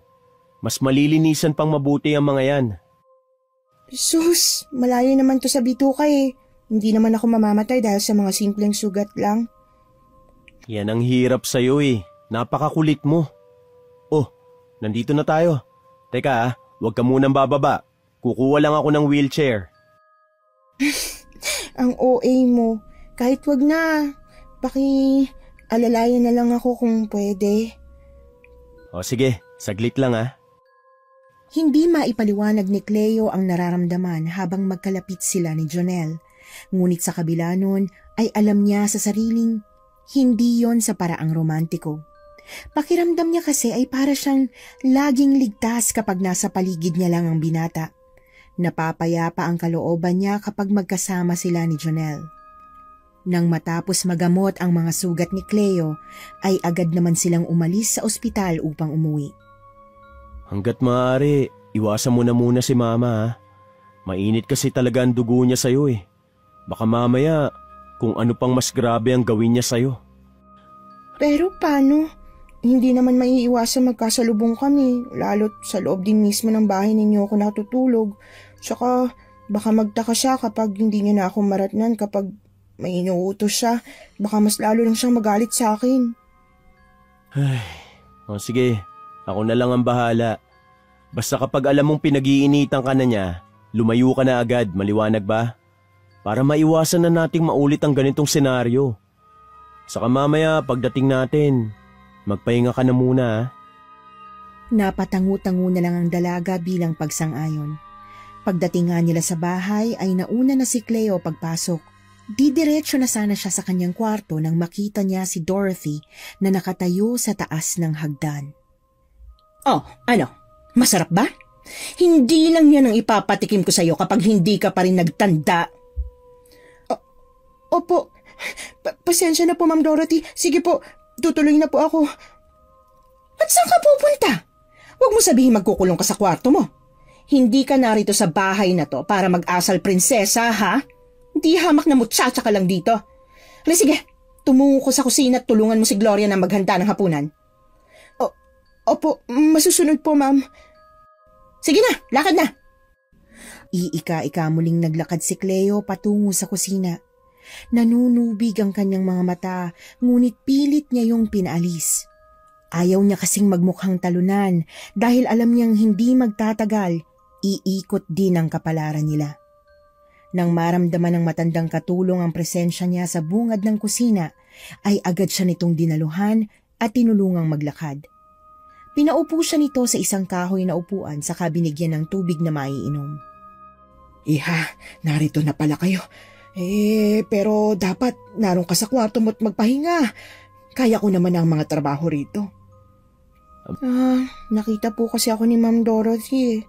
Mas malilinisan pang mabuti ang mga yan. Sus, malayo naman to sa bituka eh. Hindi naman ako mamamatay dahil sa mga simpleng sugat lang. Yan ang hirap sa'yo eh. Napakakulit mo. Oh, nandito na tayo. Teka huwag ka munang bababa. Kukuha lang ako ng wheelchair. Ang OA mo. Kahit wag na. Alalayan na lang ako kung pwede. O sige, saglit lang ah. Hindi maipaliwanag ni Cleo ang nararamdaman habang magkalapit sila ni Jonel. Ngunit sa kabila nun ay alam niya sa sariling Hindi yon sa paraang romantiko. Pakiramdam niya kasi ay para siyang laging ligtas kapag nasa paligid niya lang ang binata. Napapayapa ang kalooban niya kapag magkasama sila ni Jonel. Nang matapos magamot ang mga sugat ni Cleo, ay agad naman silang umalis sa ospital upang umuwi. Hanggat maaari, iwasan mo na muna si Mama ha. Mainit kasi talaga ang dugo niya sa'yo eh. Baka mamaya kung ano pang mas grabe ang gawin niya sa'yo. Pero paano? Hindi naman maiiwasan magkasalubong kami, lalo't sa loob din mismo ng bahay ninyo ako natutulog. Tsaka baka magtaka siya kapag hindi niya na ako maratnan kapag may inuutos siya. Baka mas lalo lang siyang magalit sa akin. Ay, sige, ako na lang ang bahala. Basta kapag alam mong pinag-iinitan ka na niya, lumayo ka na agad, maliwanag ba? Para maiwasan na nating maulit ang ganitong senaryo. Saka mamaya pagdating natin, magpahinga ka na muna ha. Napatangu-tangu na lang ang dalaga bilang pagsang-ayon. Pagdating nga nila sa bahay ay nauna na si Cleo pagpasok. Didiretso na sana siya sa kanyang kwarto nang makita niya si Dorothy na nakatayo sa taas ng hagdan. Oh, ano? Masarap ba? Hindi lang yan ang ipapatikim ko sa'yo kapag hindi ka pa rin nagtanda. Opo, pasensya na po Ma'am Dorothy. Sige po, tutuloy na po ako. At saan ka pupunta? Huwag mo sabihin magkukulong ka sa kwarto mo. Hindi ka narito sa bahay na to para mag-asal prinsesa, ha? Hindi hamak na muchacha ka lang dito. Sige, tumungo ko sa kusina at tulungan mo si Gloria na maghanda ng hapunan. Opo, masusunod po ma'am. Sige na, lakad na. Iika-ika muling naglakad si Cleo patungo sa kusina. Nanunubig ang kanyang mga mata, ngunit pilit niya yung pinaalis. Ayaw niya kasing magmukhang talunan dahil alam niyang hindi magtatagal, iikot din ang kapalaran nila. Nang maramdaman ng matandang katulong ang presensya niya sa bungad ng kusina, ay agad siya nitong dinaluhan at tinulungang maglakad. Pinaupo siya nito sa isang kahoy na upuan saka binigyan ng tubig na maiinom. Iha, narito na pala kayo. Pero dapat naroon ka sa kwarto mo't magpahinga. Kaya ko naman ang mga trabaho rito. Nakita po kasi ako ni Ma'am Dorothy.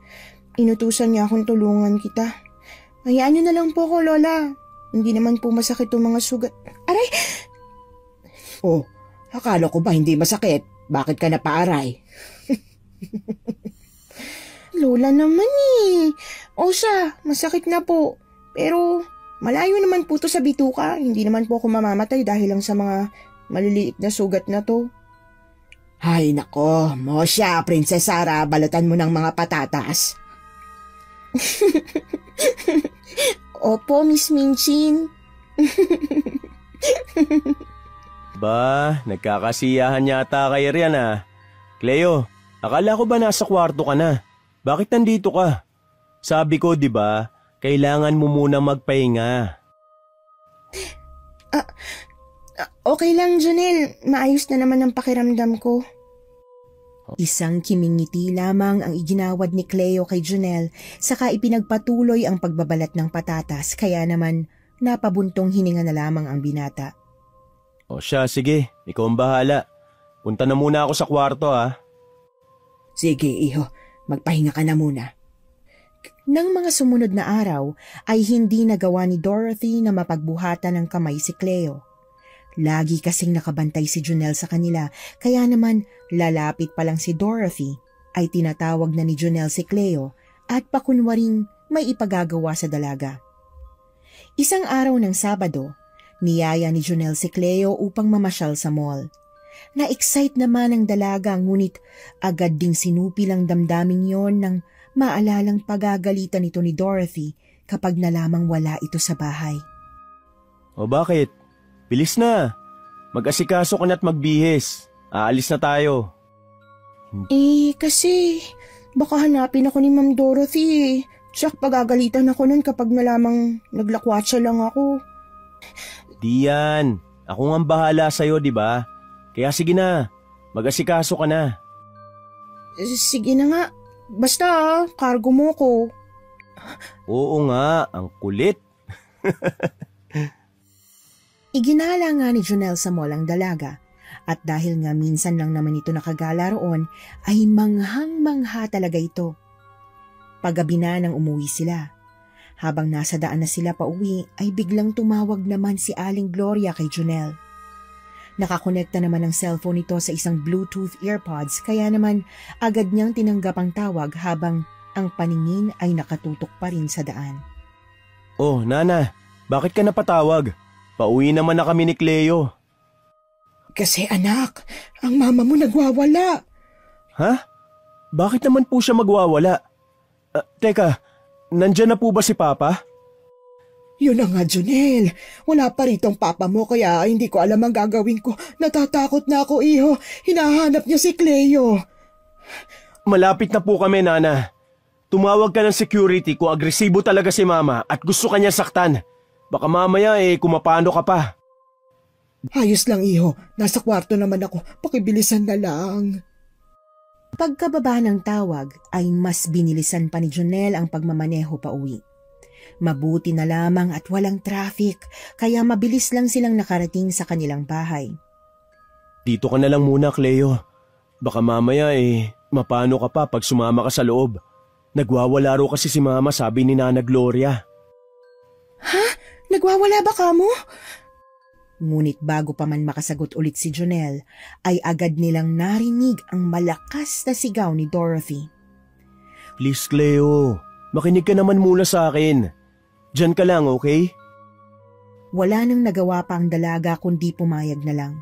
Inutusan niya akong tulungan kita. Hayaan niyo na lang po ko, Lola. Hindi naman po masakit ang mga sugat. Aray! Oh, akala ko ba hindi masakit? Bakit ka napaaray? Lola naman O siya, masakit na po. Pero malayo naman po to sa bituka. Hindi naman po ako mamamatay dahil lang sa mga maliliit na sugat na to. Ay nako, Mosya, Prinsesa Sara, balatan mo ng mga patatas. Opo, Miss Minchin. Ba, nagkakasiyahan yata kay Rian ah. Cleo, akala ko ba nasa kwarto ka na? Bakit nandito ka? Sabi ko, di ba, kailangan mo muna magpahinga. Okay lang, Jonel. Maayos na naman ang pakiramdam ko. Isang kimingiti lamang ang iginawad ni Cleo kay Jonel saka ipinagpatuloy ang pagbabalat ng patatas kaya naman napabuntong hininga na lamang ang binata. O siya, sige, ikaw ang bahala. Punta na muna ako sa kwarto ha. Sige, iho, magpahinga ka na muna. Nang mga sumunod na araw ay hindi nagawa ni Dorothy na mapagbuhatan ng kamay si Cleo. Lagi kasing nakabantay si Jonel sa kanila kaya naman lalapit pa lang si Dorothy ay tinatawag na ni Jonel si Cleo at pakunwaring may ipagagawa sa dalaga. Isang araw ng Sabado, niyaya ni Jonel si Cleo upang mamasyal sa mall. Na-excite naman ang dalaga ngunit agad ding sinupi lang damdamin yon ng maalalang pagagalitan nito ni Dorothy kapag nalamang wala ito sa bahay. O bakit? Bilis na. Mag-asikaso ka na't magbihis. Aalis na tayo. Kasi baka hanapin ako ni Ma'am Dorothy. Tsak pagagalitan ako nun kapag nalamang naglakwatsa lang ako. Di yan. Ako nga ang bahala sa'yo, di ba? Kaya sige na. Mag-asikaso ka na. Sige na nga. Basta cargo mo ko. Oo nga, ang kulit. Iginala nga ni Jonel sa mall ang dalaga at dahil nga minsan lang naman ito nakagala roon ay manghang-mangha talaga ito. Paggabi na nang umuwi sila. Habang nasa daan na sila pauwi ay biglang tumawag naman si Aling Gloria kay Jonel. Nakakonekta naman ang cellphone nito sa isang Bluetooth earpods kaya naman agad niyang tinanggap ang tawag habang ang paningin ay nakatutok pa rin sa daan. Oh, Nana, bakit ka napatawag? Pauwi naman na kami ni Cleo. Kasi anak, ang mama mo nagwawala. Ha? Bakit naman po siya magwawala? Teka, nandyan na po ba si Papa? Yun na nga, Jonel. Wala pa rito ang papa mo kaya hindi ko alam ang gagawin ko. Natatakot na ako, iho. Hinahanap niya si Cleo. Malapit na po kami, Nana. Tumawag ka ng security kung agresibo talaga si Mama at gusto kanya saktan. Baka mamaya kumapano ka pa. Ayos lang, iho. Nasa kwarto naman ako. Pakibilisan na lang. Pagkababa ng tawag ay mas binilisan pa ni Jonel ang pagmamaneho pa uwi. Mabuti na lamang at walang traffic kaya mabilis lang silang nakarating sa kanilang bahay. Dito ka na lang muna, Cleo. Baka mamaya mapano ka pa pag sumama ka sa loob. Nagwawala ro kasi si Mama, sabi ni Nana Gloria. Ha? Nagwawala ba ka mo? Ngunit bago pa man makasagot ulit si Jonel, ay agad nilang narinig ang malakas na sigaw ni Dorothy. Please, Cleo. Makinig ka naman muna sa akin. Diyan ka lang, okay? Wala nang nagawa pa ang dalaga kundi pumayag na lang.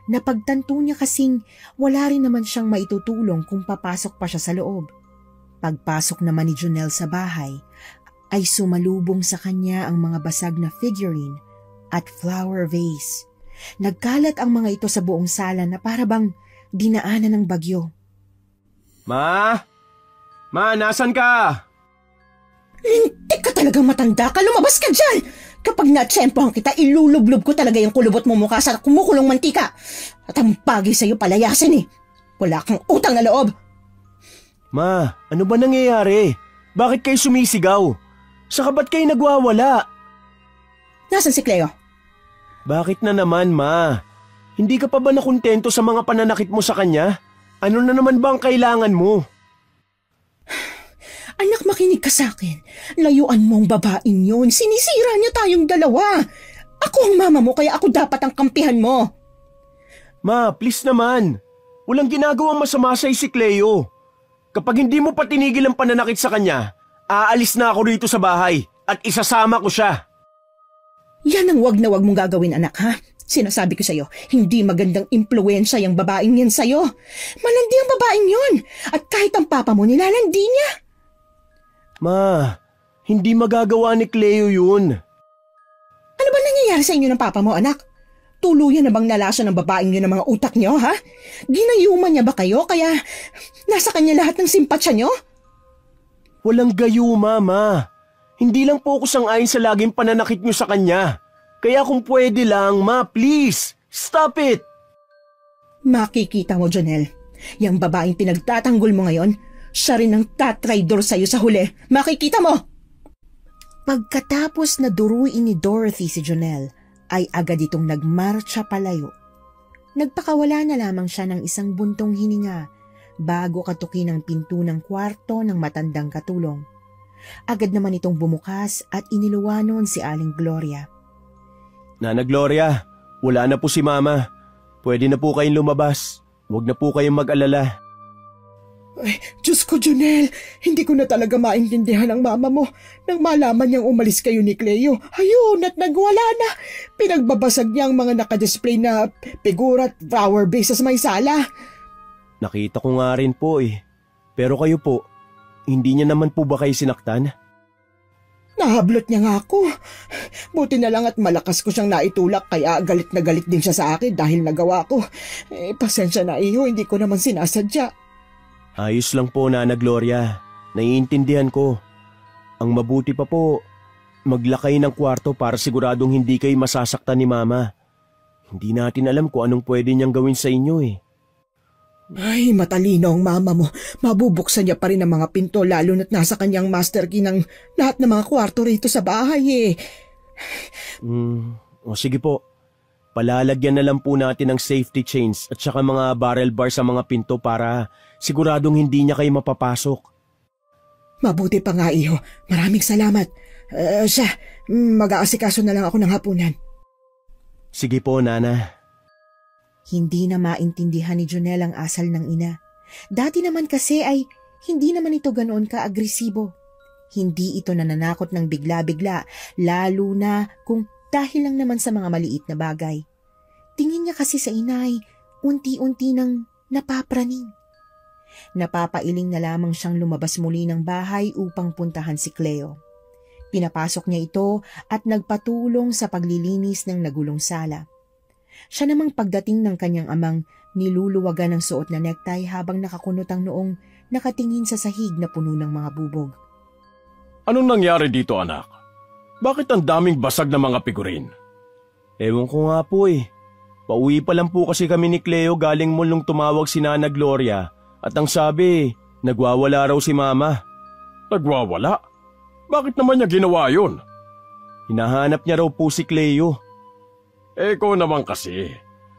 Napagtanto niya kasing wala rin naman siyang maitutulong kung papasok pa siya sa loob. Pagpasok naman ni Jonel sa bahay, ay sumalubong sa kanya ang mga basag na figurine at flower vase. Nagkalat ang mga ito sa buong sala na para bang dinaanan ng bagyo. Ma? Ma, nasan ka? Lintik ka talagang matanda ka, lumabas ka dyan! Kapag natsempohan kita, ilulublob ko talaga yung kulubot mo mukha sa kumukulong mantika. At ang bagay sa'yo palayasin eh. Wala kang utang na loob. Ma, ano ba nangyayari? Bakit kayo sumisigaw? Saka ba't kayo nagwawala? Nasaan si Cleo? Bakit na naman, Ma? Hindi ka pa ba nakontento sa mga pananakit mo sa kanya? Ano na naman ba ang kailangan mo? Anak, makinig ka sa akin. Layuan mo ang babaeng yun. Sinisira niya tayong dalawa. Ako ang mama mo kaya ako dapat ang kampihan mo. Ma, please naman. Walang ginagawang masama sa si Cleo. Kapag hindi mo pa tinigil ang pananakit sa kanya, aalis na ako rito sa bahay at isasama ko siya. Yan ang wag na wag mong gagawin, anak, ha? Sinasabi ko sa'yo, hindi magandang impluensya yung babaeng yan sa'yo. Malandi ang babaeng yun. At kahit ang papa mo, nilalandi niya. Ma, hindi magagawa ni Cleo yun. Ano ba nangyayari sa inyo ng papa mo, anak? Tuluyan na bang nalasa ng babaeng yun ng mga utak niyo, ha? Ginayuman niya ba kayo kaya nasa kanya lahat ng simpatsya niyo? Walang gayuma, Ma. Hindi lang po ako sang-ayon sa laging pananakit niyo sa kanya. Kaya kung pwede lang, Ma, please, stop it! Makikita mo, Jonel. Yang babaeng pinagtatanggol mo ngayon, siya rin ang tatraidor sa'yo sa huli. Makikita mo! Pagkatapos na duruin ni Dorothy si Jonel, ay agad itong nagmarcha palayo. Nagpakawala na lamang siya ng isang buntong hininga bago katukin ang pinto ng kwarto ng matandang katulong. Agad naman itong bumukas at iniluwanon si Aling Gloria. Nana Gloria, wala na po si Mama. Pwede na po kayong lumabas. Huwag na po kayong mag-alala. Ay, Diyos ko, Jonel. Hindi ko na talaga maintindihan ang mama mo. Nang malaman niyang umalis kayo ni Cleo, ayun at nagwala na. Pinagbabasag niya ang mga nakadisplay na figura at flower vase sa may sala. Nakita ko nga rin po eh. Pero kayo po, hindi niya naman po ba kayo sinaktan? Nahablot niya nga ako. Buti na lang at malakas ko siyang naitulak kaya galit na galit din siya sa akin dahil nagawa ko. Pasensya na iyo, hindi ko naman sinasadya. Ayos lang po, Nana Gloria. Naiintindihan ko. Ang mabuti pa po, maglakay ng kwarto para siguradong hindi kayo masasaktan ni Mama. Hindi natin alam kung anong pwede niyang gawin sa inyo eh. Ay, matalino ang mama mo. Mabubuksan niya pa rin ang mga pinto lalo na't nasa kanyang master key ng lahat ng mga kwarto rito sa bahay eh. O sige po, Palalagyan na lang po natin ng safety chains at saka mga barrel bar sa mga pinto para siguradong hindi niya kayo mapapasok. Mabuti pa nga, iho. Maraming salamat. Mag-aasikaso na lang ako ng hapunan. Sige po, Nana. Hindi na maintindihan ni Jonel ang asal ng ina. Dati naman kasi ay hindi naman ito ganoon ka-agresibo. Hindi ito nananakot ng bigla-bigla, lalo na kung dahil lang naman sa mga maliit na bagay. Tingin niya kasi sa inay, unti-unti nang napapraning. Napapailing na lamang siyang lumabas muli ng bahay upang puntahan si Cleo. Pinapasok niya ito at nagpatulong sa paglilinis ng nagulong sala. Siya namang pagdating ng kanyang amang niluluwagan ng suot na necktie habang nakakunot ang noong nakatingin sa sahig na puno ng mga bubog. Anong nangyari dito, anak? Bakit ang daming basag na mga figurin? Ewan ko nga po eh. Pauwi pa lang po kasi kami ni Cleo galing mall nung tumawag si Nana Gloria at ang sabi, nagwawala raw si Mama. Nagwawala? Bakit naman niya ginawa yun? Hinahanap niya raw po si Cleo. Ikaw naman kasi,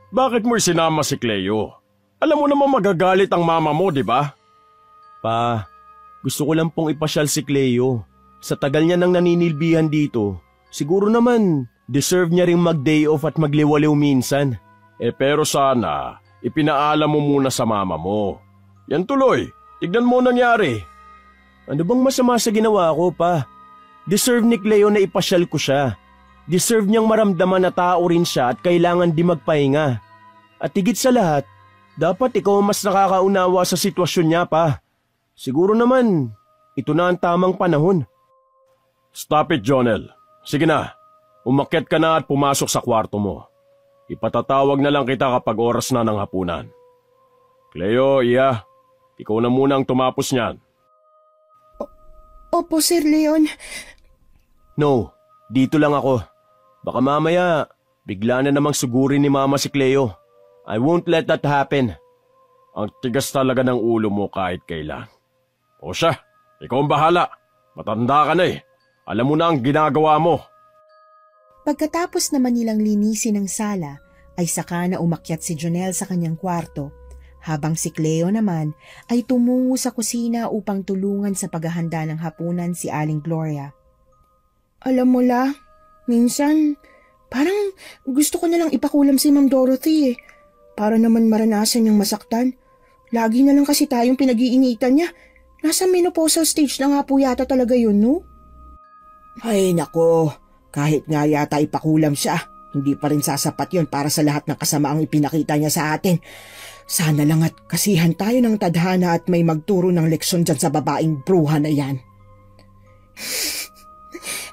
bakit mo sinama si Cleo? Alam mo naman magagalit ang mama mo, di ba? Pa, gusto ko lang pong ipasyal si Cleo. Sa tagal niya nang naninilbihan dito, siguro naman deserve niya ring mag-day off at magliwaliw minsan. Pero sana, ipinaalam mo muna sa mama mo. Yan tuloy, tignan mo nangyari. Ano bang masama sa ginawa ko, pa? Deserve ni Cleo na ipasyal ko siya. Deserve niyang maramdaman na tao rin siya at kailangan di magpahinga. At higit sa lahat, dapat ikaw mas nakakaunawa sa sitwasyon niya, pa. Siguro naman, ito na ang tamang panahon. Stop it, Jonel. Sige na, umakyat ka na at pumasok sa kwarto mo. Ipatatawag na lang kita kapag oras na ng hapunan. Cleo, Iya, ikaw na muna ang tumapos niyan. Opo, Sir Leon. No, dito lang ako. Baka mamaya, bigla na namang sugurin ni Mama si Cleo. I won't let that happen. Ang tigas talaga ng ulo mo kahit kailan. O siya, ikaw ang bahala. Matanda ka na eh. Alam mo na ang ginagawa mo. Pagkatapos naman nilang linisin ang sala, ay saka na umakyat si Jonel sa kanyang kwarto, habang si Cleo naman ay tumungo sa kusina upang tulungan sa paghahanda ng hapunan si Aling Gloria. Alam mo la, minsan parang gusto ko nalang ipakulam si Ma'am Dorothy eh. Para naman maranasan niyang masaktan. Lagi na lang kasi tayong pinag-iinitan niya. Nasa menopausal stage na nga po yata talaga yun, no? Ay nako, kahit nga yata ipakulam siya, hindi pa rin sasapat yun para sa lahat ng kasamaang ipinakita niya sa atin. Sana lang at kasihan tayo ng tadhana at may magturo ng leksyon dyan sa babaeng bruha na yan.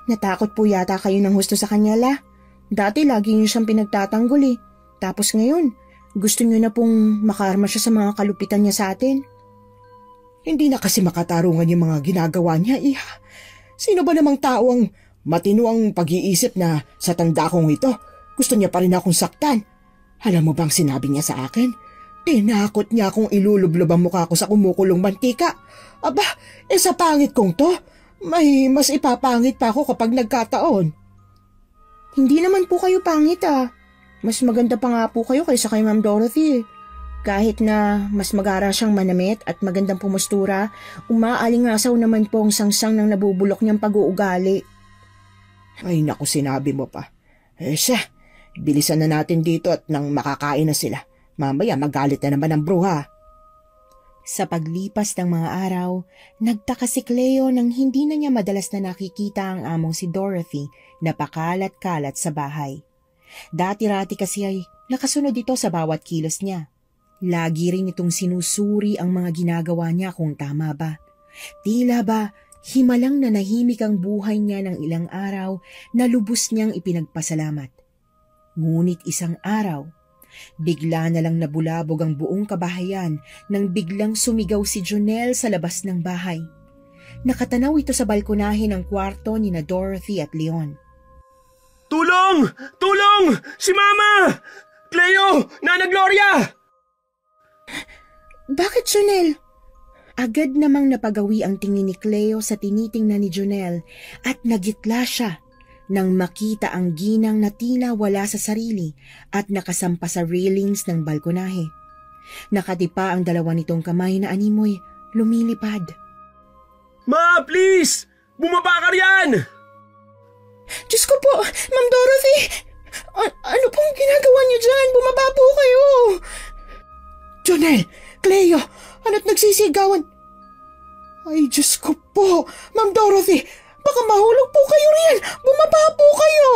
Natakot po yata kayo ng husto sa kanya, la. Dati lagi niyo siyang pinagtatanggol eh. Tapos ngayon, gusto niyo na pong makaarma siya sa mga kalupitan niya sa atin. Hindi na kasi makatarungan yung mga ginagawa niya, iha. Sino ba namang tao ang matino ang pag-iisip na sa tanda kong ito, gusto niya pa rin akong saktan? Alam mo bang sinabi niya sa akin? Tinakot niya akong ilulublob ang mukha ko sa kumukulong mantika. Aba, sa pangit kong to, may mas ipapangit pa ako kapag nagkataon. Hindi naman po kayo pangit ah. Mas maganda pa nga po kayo kaysa kay Ma'am Dorothy. Kahit na mas magara siyang manamit at magandang pumustura, umaalingasaw naman po ang sangsang ng nabubulok niyang pag-uugali. Ay naku, sinabi mo pa. Siya, bilisan na natin dito at nang makakain na sila. Mamaya magalit na naman ang bruha. Sa paglipas ng mga araw, nagtaka si Cleo nang hindi na niya madalas na nakikita ang among si Dorothy na pakalat-kalat sa bahay. Dati-rati kasi ay nakasunod ito sa bawat kilos niya. Lagi rin itong sinusuri ang mga ginagawa niya kung tama ba. Tila ba himalang nanahimik ang buhay niya ng ilang araw na lubos niyang ipinagpasalamat. Ngunit isang araw, bigla na lang nabulabog ang buong kabahayan nang biglang sumigaw si Jonel sa labas ng bahay. Nakatanaw ito sa balkonahe ng kwarto ni na Dorothy at Leon. Tulong! Tulong! Si Mama! Cleo! Nana Gloria! Bakit, Jonel? Agad namang napagawi ang tingin ni Cleo sa tinitingnan ni Jonel at nagitla siya. nang makita ang ginang na tila wala sa sarili at nakasampa sa railings ng balkonahe. Nakatipa ang dalawa nitong kamay na animoy lumilipad. Ma, please! Bumaba ka riyan! Diyos ko po, Ma'am Dorothy! Ano pong ginagawa niyo dyan? Bumaba po kayo! Jonel! Cleo! Ano't nagsisigawan? Ay, Diyos ko po! Ma'am Dorothy! Baka mahulog po kayo riyan! Bumaba po kayo!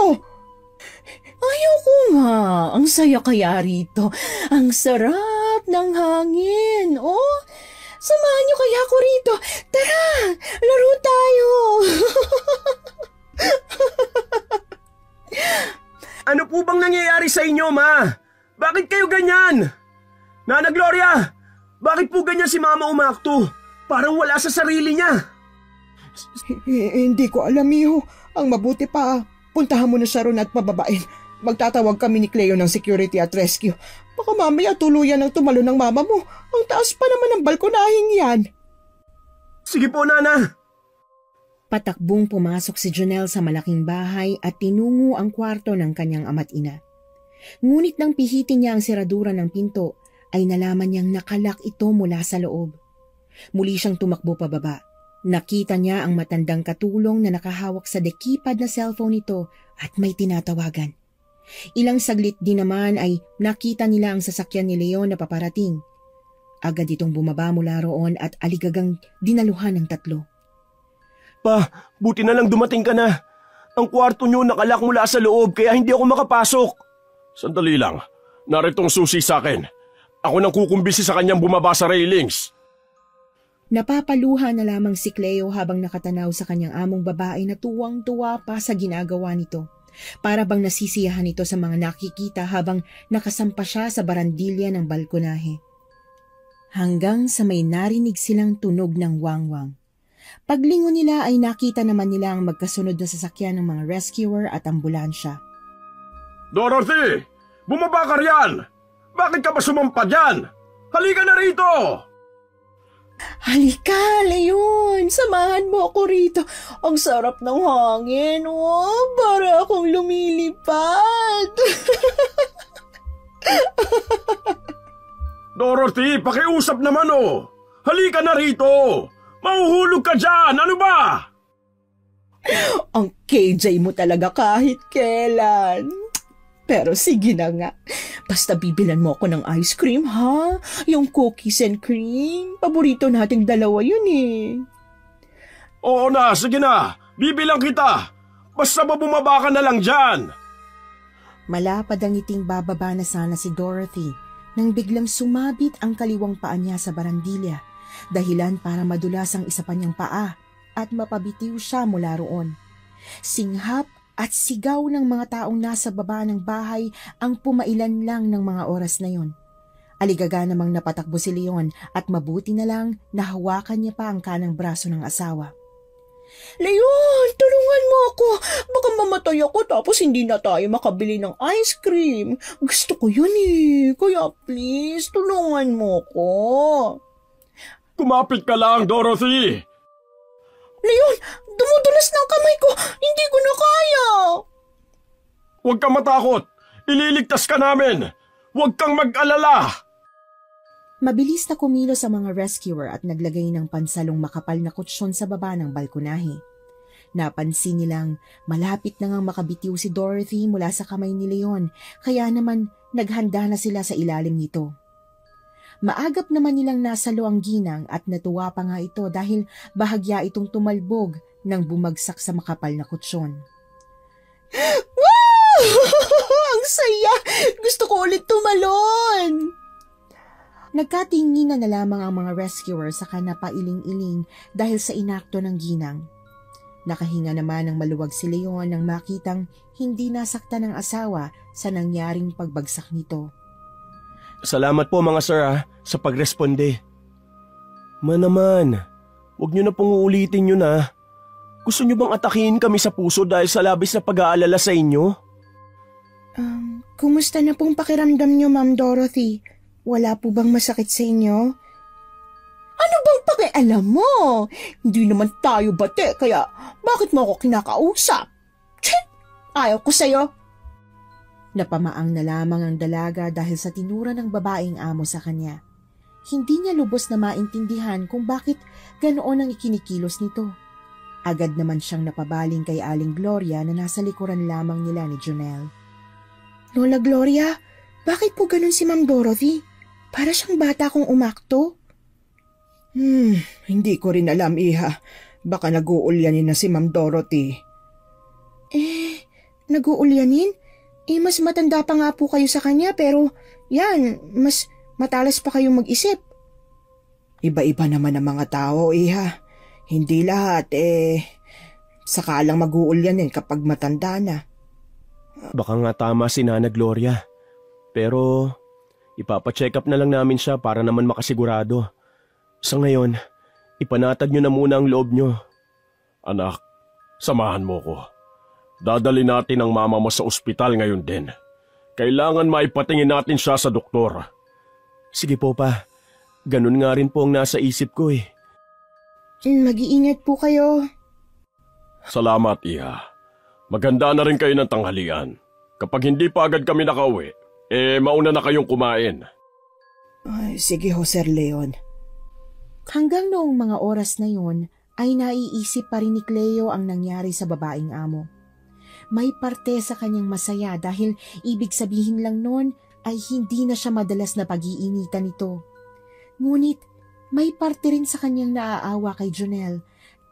Ayoko nga. Ang saya kaya rito. Ang sarap ng hangin. Oh, samahan niyo kaya ako rito. Tara, laro tayo. Ano po bang nangyayari sa inyo, Ma? Bakit kayo ganyan? Nana Gloria, bakit po ganyan si Mama umakto? Parang wala sa sarili niya. Hindi ko alam, Miho. Ang mabuti pa, puntahan mo na siya ron at pababain. Magtatawag kami ni Cleo ng security at rescue. Baka mamaya tuluyan ang tumalo ng mama mo. Ang taas pa naman ng balkonahing yan. Sige po, Nana. Patakbong pumasok si Jonel sa malaking bahay at tinungo ang kwarto ng kanyang ama't ina. Ngunit nang pihitin niya ang seradura ng pinto, ay nalaman niyang nakalak ito mula sa loob. Muli siyang tumakbo pababa. Nakita niya ang matandang katulong na nakahawak sa dekipad na cellphone nito at may tinatawagan. Ilang saglit din naman ay nakita nila ang sasakyan ni Leon na paparating. Agad itong bumaba mula roon at aligagang dinaluhan ng tatlo. Pa, buti na lang dumating ka na. Ang kwarto niyo nakalak mula sa loob kaya hindi ako makapasok. Sandali lang, naritong susi sa akin. Ako nang kukumbisi sa kanyang bumaba sa railings. Napapaluha na lamang si Cleo habang nakatanaw sa kanyang among babae na tuwang-tuwa pa sa ginagawa nito. Para bang nasisiyahan ito sa mga nakikita habang nakasampa siya sa barandilya ng balkonahe. Hanggang sa may narinig silang tunog ng wangwang. Paglingon nila ay nakita naman nila ang magkasunod na sasakyan ng mga rescuer at ambulansya. Dorothy! Bumaba ka riyan! Bakit ka ba sumampa dyan? Halika na rito! Halika, Leon. Samahan mo ako rito. Ang sarap ng hangin. Oh, para akong lumilipad. Dorothy, pakiusap naman oh. Halika na rito. Mahuhulog ka dyan. Ano ba? Ang KJ mo talaga kahit kailan. Pero sige na nga. Basta bibilan mo ako ng ice cream, ha? Yung cookies and cream. Paborito nating dalawa yun eh. Oo na, sige na. Bibilang kita. Basta bumaba ka na lang dyan. Malapad ang ngiting bababa na sana si Dorothy nang biglang sumabit ang kaliwang paa niya sa barandilya, dahilan para madulas ang isa pa niyang paa at mapabitiw siya mula roon. Singhap at sigaw ng mga taong nasa baba ng bahay ang pumailan lang ng mga oras na yon. Aligaga namang napatakbo si Leon at mabuti na lang nahawakan niya pa ang kanang braso ng asawa. Leon, tulungan mo ako. Baka mamatay ako tapos hindi na tayo makabili ng ice cream. Gusto ko yun eh. Kaya please, tulungan mo ako. Kumapit ka lang, Dorothy. Leon, dumudulas ng kamay ko. Hindi ko na kaya. Huwag kang matakot. Ililigtas ka namin. Huwag kang mag-alala. Mabilis na kumilos ang mga rescuer at naglagay ng pansalong makapal na kutsyon sa baba ng balkonahe. Napansin nilang malapit na ngang makabitiw si Dorothy mula sa kamay ni Leon, kaya naman naghanda na sila sa ilalim nito. Maagap naman nilang nasalo ang ginang at natuwa pa nga ito dahil bahagya itong tumalbog nang bumagsak sa makapal na kutsyon. Wow! Ang saya! Gusto ko ulit tumalon! Nagkatinginan na lamang ang mga rescuer saka napailing-iling dahil sa inakto ng ginang. Nakahinga naman ng maluwag si Leon nang makitang hindi nasaktan ng asawa sa nangyaring pagbagsak nito. Salamat po mga sir sa pagresponde. Naman, huwag niyo na pong uulitin yun ha. Gusto niyo bang atakihin kami sa puso dahil sa labis na pag-aalala sa inyo? Kumusta na pong pakiramdam niyo, Ma'am Dorothy? Wala po bang masakit sa inyo? Ano bang pakialam mo? Hindi naman tayo bate, kaya bakit mo ako kinakausap? Tchit! Ayaw ko sa'yo. Napamaang na lamang ang dalaga dahil sa tinura ng babaeng amo sa kanya. Hindi niya lubos na maintindihan kung bakit ganoon ang ikinikilos nito. Agad naman siyang napabaling kay Aling Gloria na nasa likuran lamang nila ni Jonelle. Lola Gloria, bakit po ganun si Ma'am Dorothy? Para siyang bata kong umakto. Hindi ko rin alam, iha. Baka nag-uulyanin na si Ma'am Dorothy. Nag-uulyanin? Mas matanda pa nga po kayo sa kanya pero yan, mas matalas pa kayong mag-isip. Iba-iba naman ang mga tao, iha. Hindi lahat, sakalang mag-uulyanin kapag matanda na. Baka nga tama si Nana Gloria. Pero ipapacheck up na lang namin siya para naman makasigurado. Sa ngayon, ipanatag niyo na muna ang loob niyo. Anak, samahan mo ko. Dadali natin ang mama mo sa ospital ngayon din. Kailangan maipatingin natin siya sa doktor. Sige po pa, ganun nga rin po ang nasa isip ko eh. Mag-iingat po kayo. Salamat, iha. Maganda na rin kayo ng tanghalian. Kapag hindi pa agad kami nakauwi, mauna na kayong kumain. Ay, sige ho, Sir Leon. Hanggang noong mga oras na yon, ay naiisip pa rin ni Cleo ang nangyari sa babaeng amo. May parte sa kanyang masaya dahil ibig sabihin lang noon ay hindi na siya madalas na pag-iinitan nito. Ngunit may parte rin sa kanyang naaawa kay Jonelle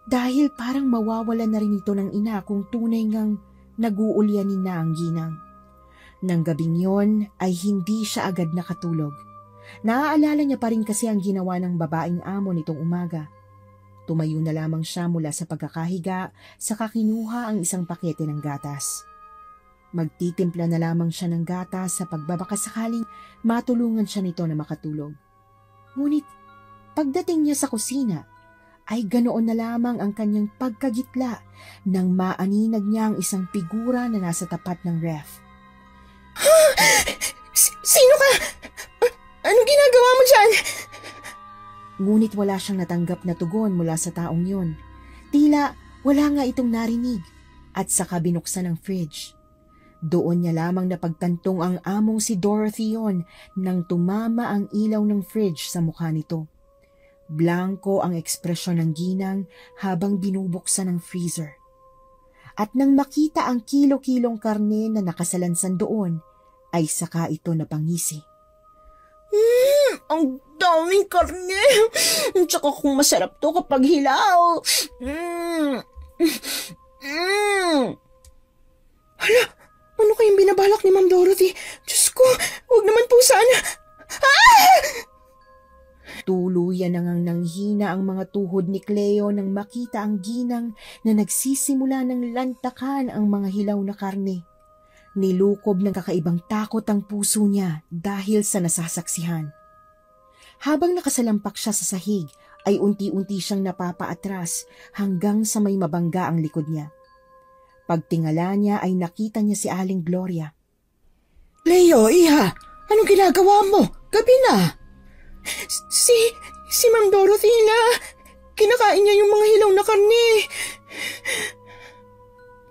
dahil parang mawawala na rin ito ng ina kung tunay ngang nag-uulyanin na ang ginang. Nang gabing yon ay hindi siya agad nakatulog. Naaalala niya pa rin kasi ang ginawa ng babaeng amo nitong umaga. Tumayo na lamang siya mula sa pagkakahiga saka kinuha ang isang pakete ng gatas. Magtitimpla na lamang siya ng gatas sa pagbabakasakaling matulungan siya nito na makatulog. Ngunit pagdating niya sa kusina ay ganoon na lamang ang kanyang pagkagitla nang maaninag niya ang isang figura na nasa tapat ng ref. Sino ka? Anong ginagawa mo dyan? Ngunit wala siyang natanggap na tugon mula sa taong yun. Tila wala nga itong narinig at saka binuksan ang fridge. Doon niya lamang napagtantong ang among si Dorothy yon nang tumama ang ilaw ng fridge sa mukha nito. Blanko ang ekspresyon ng ginang habang binubuksan ang freezer. At nang makita ang kilo-kilong karne na nakasalansan doon, ay saka ito napangisi. Ang daming karne. Tsaka kung masarap to kapag hilaw. Hala, ano kayong binabalak ni Ma'am Dorothy? Diyos ko, huwag naman po sana. Tuluyan na ngang nanghina ang mga tuhod ni Cleo nang makita ang ginang na nagsisimula ng lantakan ang mga hilaw na karne. Nilukob ng kakaibang takot ang puso niya dahil sa nasasaksihan. Habang nakasalampak siya sa sahig, ay unti-unti siyang napapaatras hanggang sa may mabangga ang likod niya. Pagtingala niya ay nakita niya si Aling Gloria. Leo, iha, anong ginagawa mo? Gabi na. Si Ma'am Dorothy na. Kinakain niya yung mga hilaw na karne.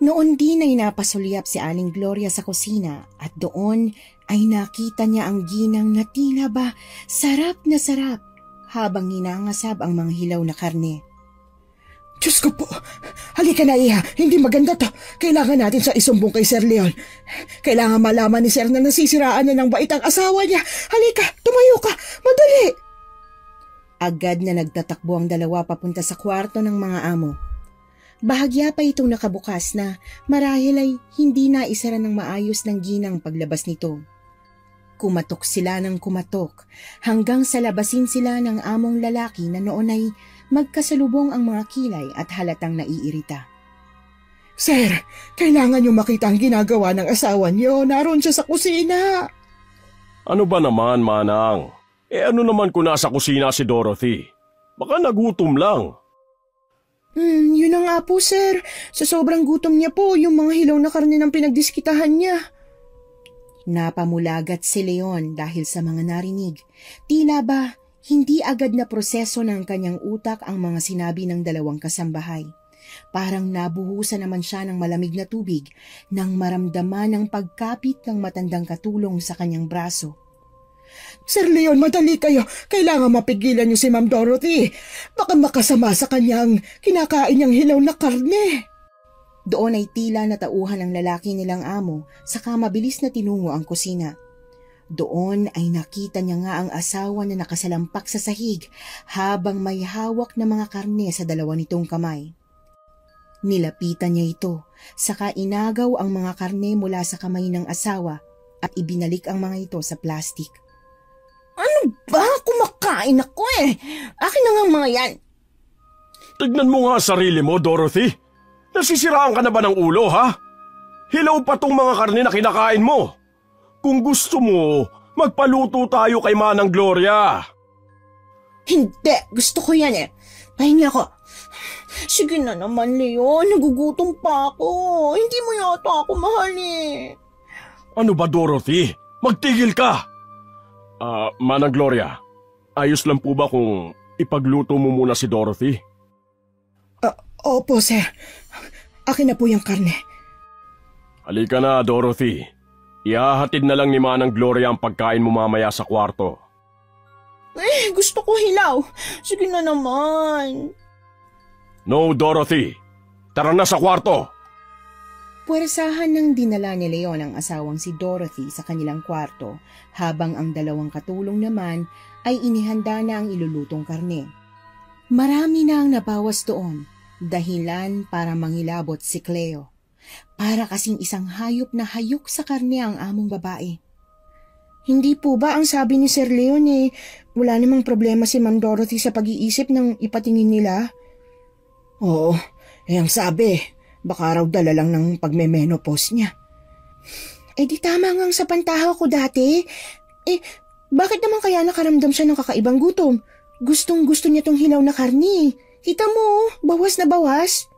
Noon din ay napasulyap si Aling Gloria sa kusina at doon ay nakita niya ang ginang na tila ba sarap na sarap habang hinangasab ang mga hilaw na karne. Diyos ko po, halika na iha, hindi maganda to. Kailangan natin siya isumbong kay Sir Leon. Kailangan malaman ni Sir na nasisiraan na ng bait ang asawa niya. Halika, tumayo ka, madali. Agad na nagtatakbo ang dalawa papunta sa kwarto ng mga amo. Bahagya pa itong nakabukas na marahil ay hindi na isara ng maayos ng ginang paglabas nito. Kumatok sila ng kumatok hanggang sa labasin sila ng among lalaki na noon ay magkasalubong ang mga kilay at halatang naiirita. Sir, kailangan niyo makita ang ginagawa ng asawa niyo. Naroon siya sa kusina. Ano ba naman, Manang? Ano naman kung nasa kusina si Dorothy? Baka nagutom lang. Yun na nga po, sir. Sa sobrang gutom niya po, yung mga hilaw na karne ng pinagdiskitahan niya. Napamulagat si Leon dahil sa mga narinig. Tila ba hindi agad na proseso ng kanyang utak ang mga sinabi ng dalawang kasambahay. Parang nabuhusan naman siya ng malamig na tubig nang maramdaman ang pagkapit ng matandang katulong sa kanyang braso. Sir Leon, madali kayo. Kailangan mapigilan niyo si Ma'am Dorothy. Baka makasama sa kanyang kinakain niyang hilaw na karne. Doon ay tila natauhan ng lalaki nilang amo, saka mabilis na tinungo ang kusina. Doon ay nakita niya nga ang asawa na nakasalampak sa sahig habang may hawak na mga karne sa dalawa nitong kamay. Nilapitan niya ito, saka inagaw ang mga karne mula sa kamay ng asawa at ibinalik ang mga ito sa plastik. Ano ba? Kumakain ako eh. Akin na nga mga yan. Tignan mo nga sarili mo, Dorothy. Nasisiraan ka na ba ng ulo, ha? Hilaw pa tong mga karne na kinakain mo. Kung gusto mo, magpaluto tayo kay Manang Gloria. Hindi, gusto ko yan eh. Pahingi ako. Sige na naman, Leon. Nagugutom pa ako. Hindi mo yata ako mahal eh. Ano ba, Dorothy? Magtigil ka! Manang Gloria, ayos lang po ba kung ipagluto mo muna si Dorothy? Opo, sir. Akin na po yung karne. Halika na, Dorothy. Ihahatid na lang ni Manang Gloria ang pagkain mo mamaya sa kwarto. Gusto ko hilaw. Sige na naman. No, Dorothy. Tara na sa kwarto. Puwersahan ng dinala ni Leon ang asawang si Dorothy sa kanilang kwarto habang ang dalawang katulong naman ay inihanda na ang ilulutong karne. Marami na ang nabawas doon, dahilan para mangilabot si Cleo. Para kasing isang hayop na hayok sa karne ang among babae. Hindi po ba ang sabi ni Sir Leon wala namang problema si Ma'am Dorothy sa pag-iisip ng ipatingin nila? Oo, ang sabi, baka raw dala lang ng pagme-menopause niya. Di tama ngang sa pantahaw ko dati. Bakit naman kaya nakaramdam siya ng kakaibang gutom? Gustong-gusto niya tong hilaw na karne. Kita mo, bawas na bawas.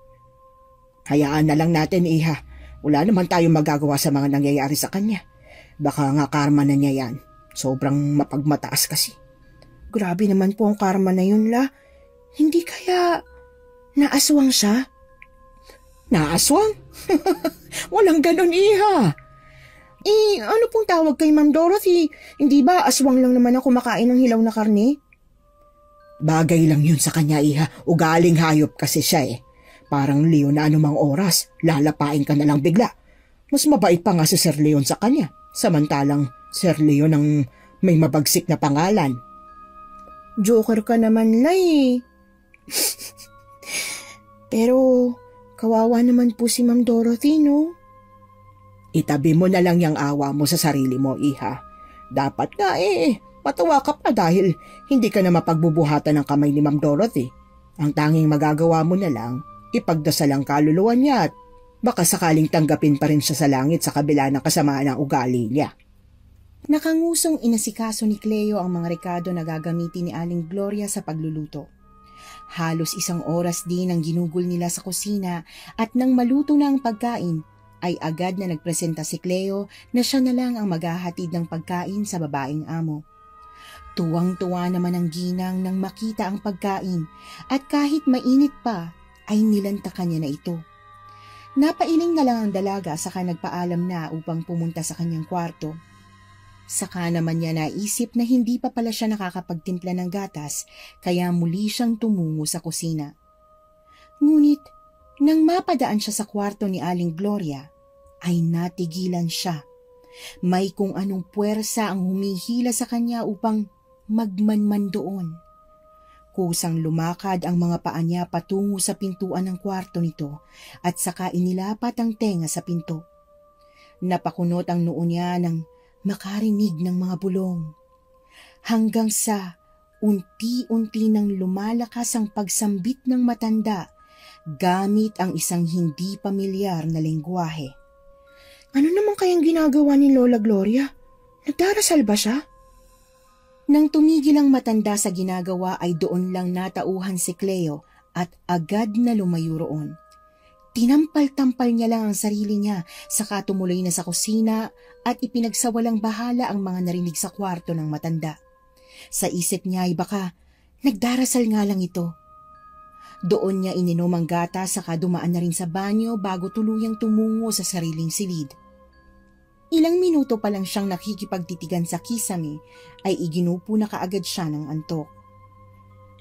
Hayaan na lang natin, Iha. Wala naman tayong magagawa sa mga nangyayari sa kanya. Baka nga karma na niya yan. Sobrang mapagmataas kasi. Grabe naman po ang karma na yun, La. Hindi kaya naaswang siya? Naaswang? Walang ganon, Iha. Ano pong tawag kay Ma'am Dorothy? Hindi ba aswang lang naman ako kumakain ng hilaw na karne? Bagay lang yun sa kanya, Iha. Ugaling hayop kasi siya Parang Leon na anumang oras, lalapain ka na lang bigla. Mas mabait pa nga si Sir Leon sa kanya, samantalang Sir Leon ang may mabagsik na pangalan. Joker ka naman, Lai. Pero kawawa naman po si Ma'am Dorothy, no? Itabi mo na lang yung awa mo sa sarili mo, Iha. Dapat nga patawa ka pa dahil hindi ka na mapagbubuhatan ng kamay ni Ma'am Dorothy. Ang tanging magagawa mo na lang, ipagdasal ang kaluluwa niya at baka sakaling tanggapin pa rin siya sa langit sa kabila ng kasamaan ng ugali niya. Nakangusong inasikaso ni Cleo ang mga rekado na gagamitin ni Aling Gloria sa pagluluto. Halos 1 oras din ang ginugol nila sa kusina at nang maluto na ang pagkain, ay agad na nagpresenta si Cleo na siya na lang ang maghahatid ng pagkain sa babaeng amo. Tuwang-tuwa naman ang ginang nang makita ang pagkain at kahit mainit pa, ay nilantakan niya na ito. Napailing na lang ang dalaga saka nagpaalam na upang pumunta sa kanyang kwarto. Saka naman niya naisip na hindi pa pala siya nakakapagtimpla ng gatas kaya muli siyang tumungo sa kusina. Ngunit nang mapadaan siya sa kwarto ni Aling Gloria ay natigilan siya. May kung anong puwersa ang humihila sa kanya upang magmanman doon. Kusang lumakad ang mga paa niya patungo sa pintuan ng kwarto nito at saka inilapat ang tenga sa pinto. Napakunot ang noo niya nang makarinig ng mga bulong. Hanggang sa unti-unti nang lumalakas ang pagsambit ng matanda gamit ang isang hindi pamilyar na lengguwahe. Ano naman kayang ginagawa ni Lola Gloria? Nagdarasal ba siya? Nang tumigil ang matanda sa ginagawa ay doon lang natauhan si Cleo at agad na lumayo roon. Tinampal-tampal niya lang ang sarili niya saka tumuloy na sa kusina at ipinagsawalang bahala ang mga narinig sa kwarto ng matanda. Sa isip niya ay baka nagdarasal nga lang ito. Doon niya ininom ang gatas saka dumaan na rin sa banyo bago tuluyang tumungo sa sariling silid. Ilang minuto pa lang siyang nakikipagtitigan sa kisame ay iginupo na kaagad siya ng antok.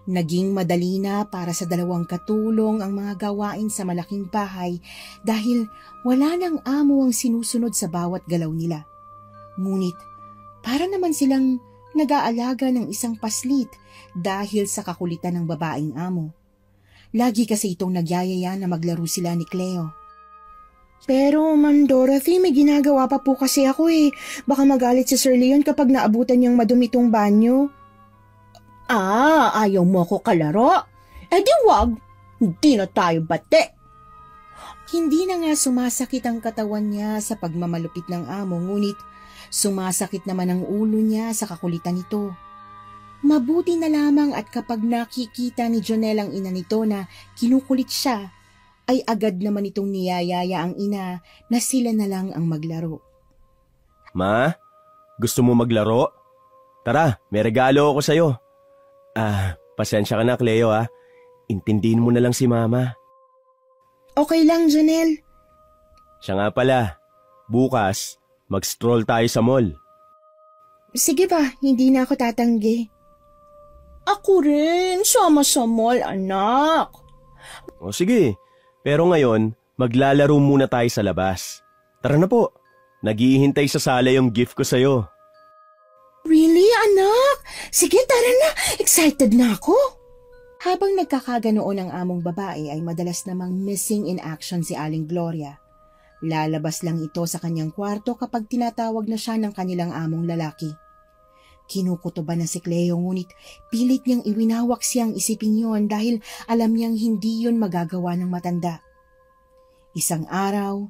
Naging madali na para sa dalawang katulong ang mga gawain sa malaking bahay dahil wala nang amo ang sinusunod sa bawat galaw nila. Ngunit para naman silang nag-aalaga ng isang paslit dahil sa kakulitan ng babaeng amo. Lagi kasi itong nagyayaya na maglaro sila ni Cleo. Pero, Ma'am Dorothy, may ginagawa pa po kasi ako eh. Baka magalit si Sir Leon kapag naabutan niyang madumi tong banyo. Ayaw mo ko kalaro? Di wag, hindi na tayo bate. Hindi na nga sumasakit ang katawan niya sa pagmamalupit ng amo, ngunit sumasakit naman ang ulo niya sa kakulitan nito. Mabuti na lamang at kapag nakikita ni Jonel ang ina nito na kinukulit siya, ay agad naman itong niyayaya ang ina na sila na lang ang maglaro. Ma, gusto mo maglaro? Tara, may regalo ako sa'yo. Pasensya ka na, Cleo ha. Intindihin mo na lang si Mama. Okay lang, Jonel. Siya nga pala, bukas, mag-stroll tayo sa mall. Sige ba, hindi na ako tatanggi. Ako rin, sama sa mall, anak. O sige, pero ngayon, maglalaro muna tayo sa labas. Tara na po, naghihintay sa sala yung gift ko sa'yo. Really, anak? Sige, tara na. Excited na ako. Habang nagkakaganoon ang among babae ay madalas namang missing in action si Aling Gloria. Lalabas lang ito sa kanyang kwarto kapag tinatawag na siya ng kanilang among lalaki. Kinukutuban na si Cleo ngunit pilit niyang iwinawak siyang isipin yon dahil alam niyang hindi yon magagawa ng matanda. Isang araw,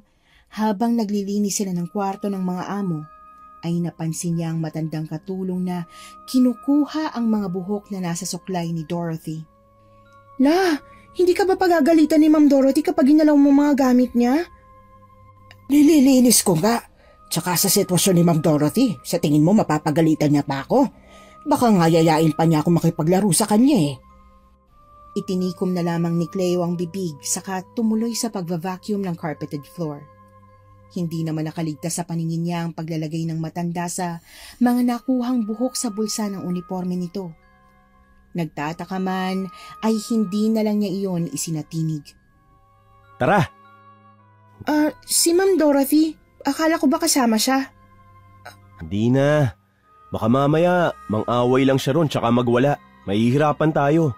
habang naglilinis sila ng kwarto ng mga amo, ay napansin niya ang matandang katulong na kinukuha ang mga buhok na nasa suklay ni Dorothy. La, hindi ka ba pagagalitan ni Ma'am Dorothy kapag ginalaw mo mga gamit niya? Nililinis ko nga. Tsaka sa sitwasyon ni Ma'am Dorothy, sa tingin mo mapapagalitan niya pa ako? Baka nga yayain pa niya ako makipaglaro sa kanya eh. Itinikom na lamang ni Cleo ang bibig saka tumuloy sa pagva-vacuum ng carpeted floor. Hindi naman nakaligtas sa paningin niya ang paglalagay ng matanda sa mga nakuhang buhok sa bulsa ng uniforme nito. Nagtataka man ay hindi na lang niya iyon isinatinig. Tara! Si Ma'am Dorothy, akala ko ba kasama siya? Hindi na. Baka mamaya, mang-away lang siya ron tsaka magwala. Mahihirapan tayo.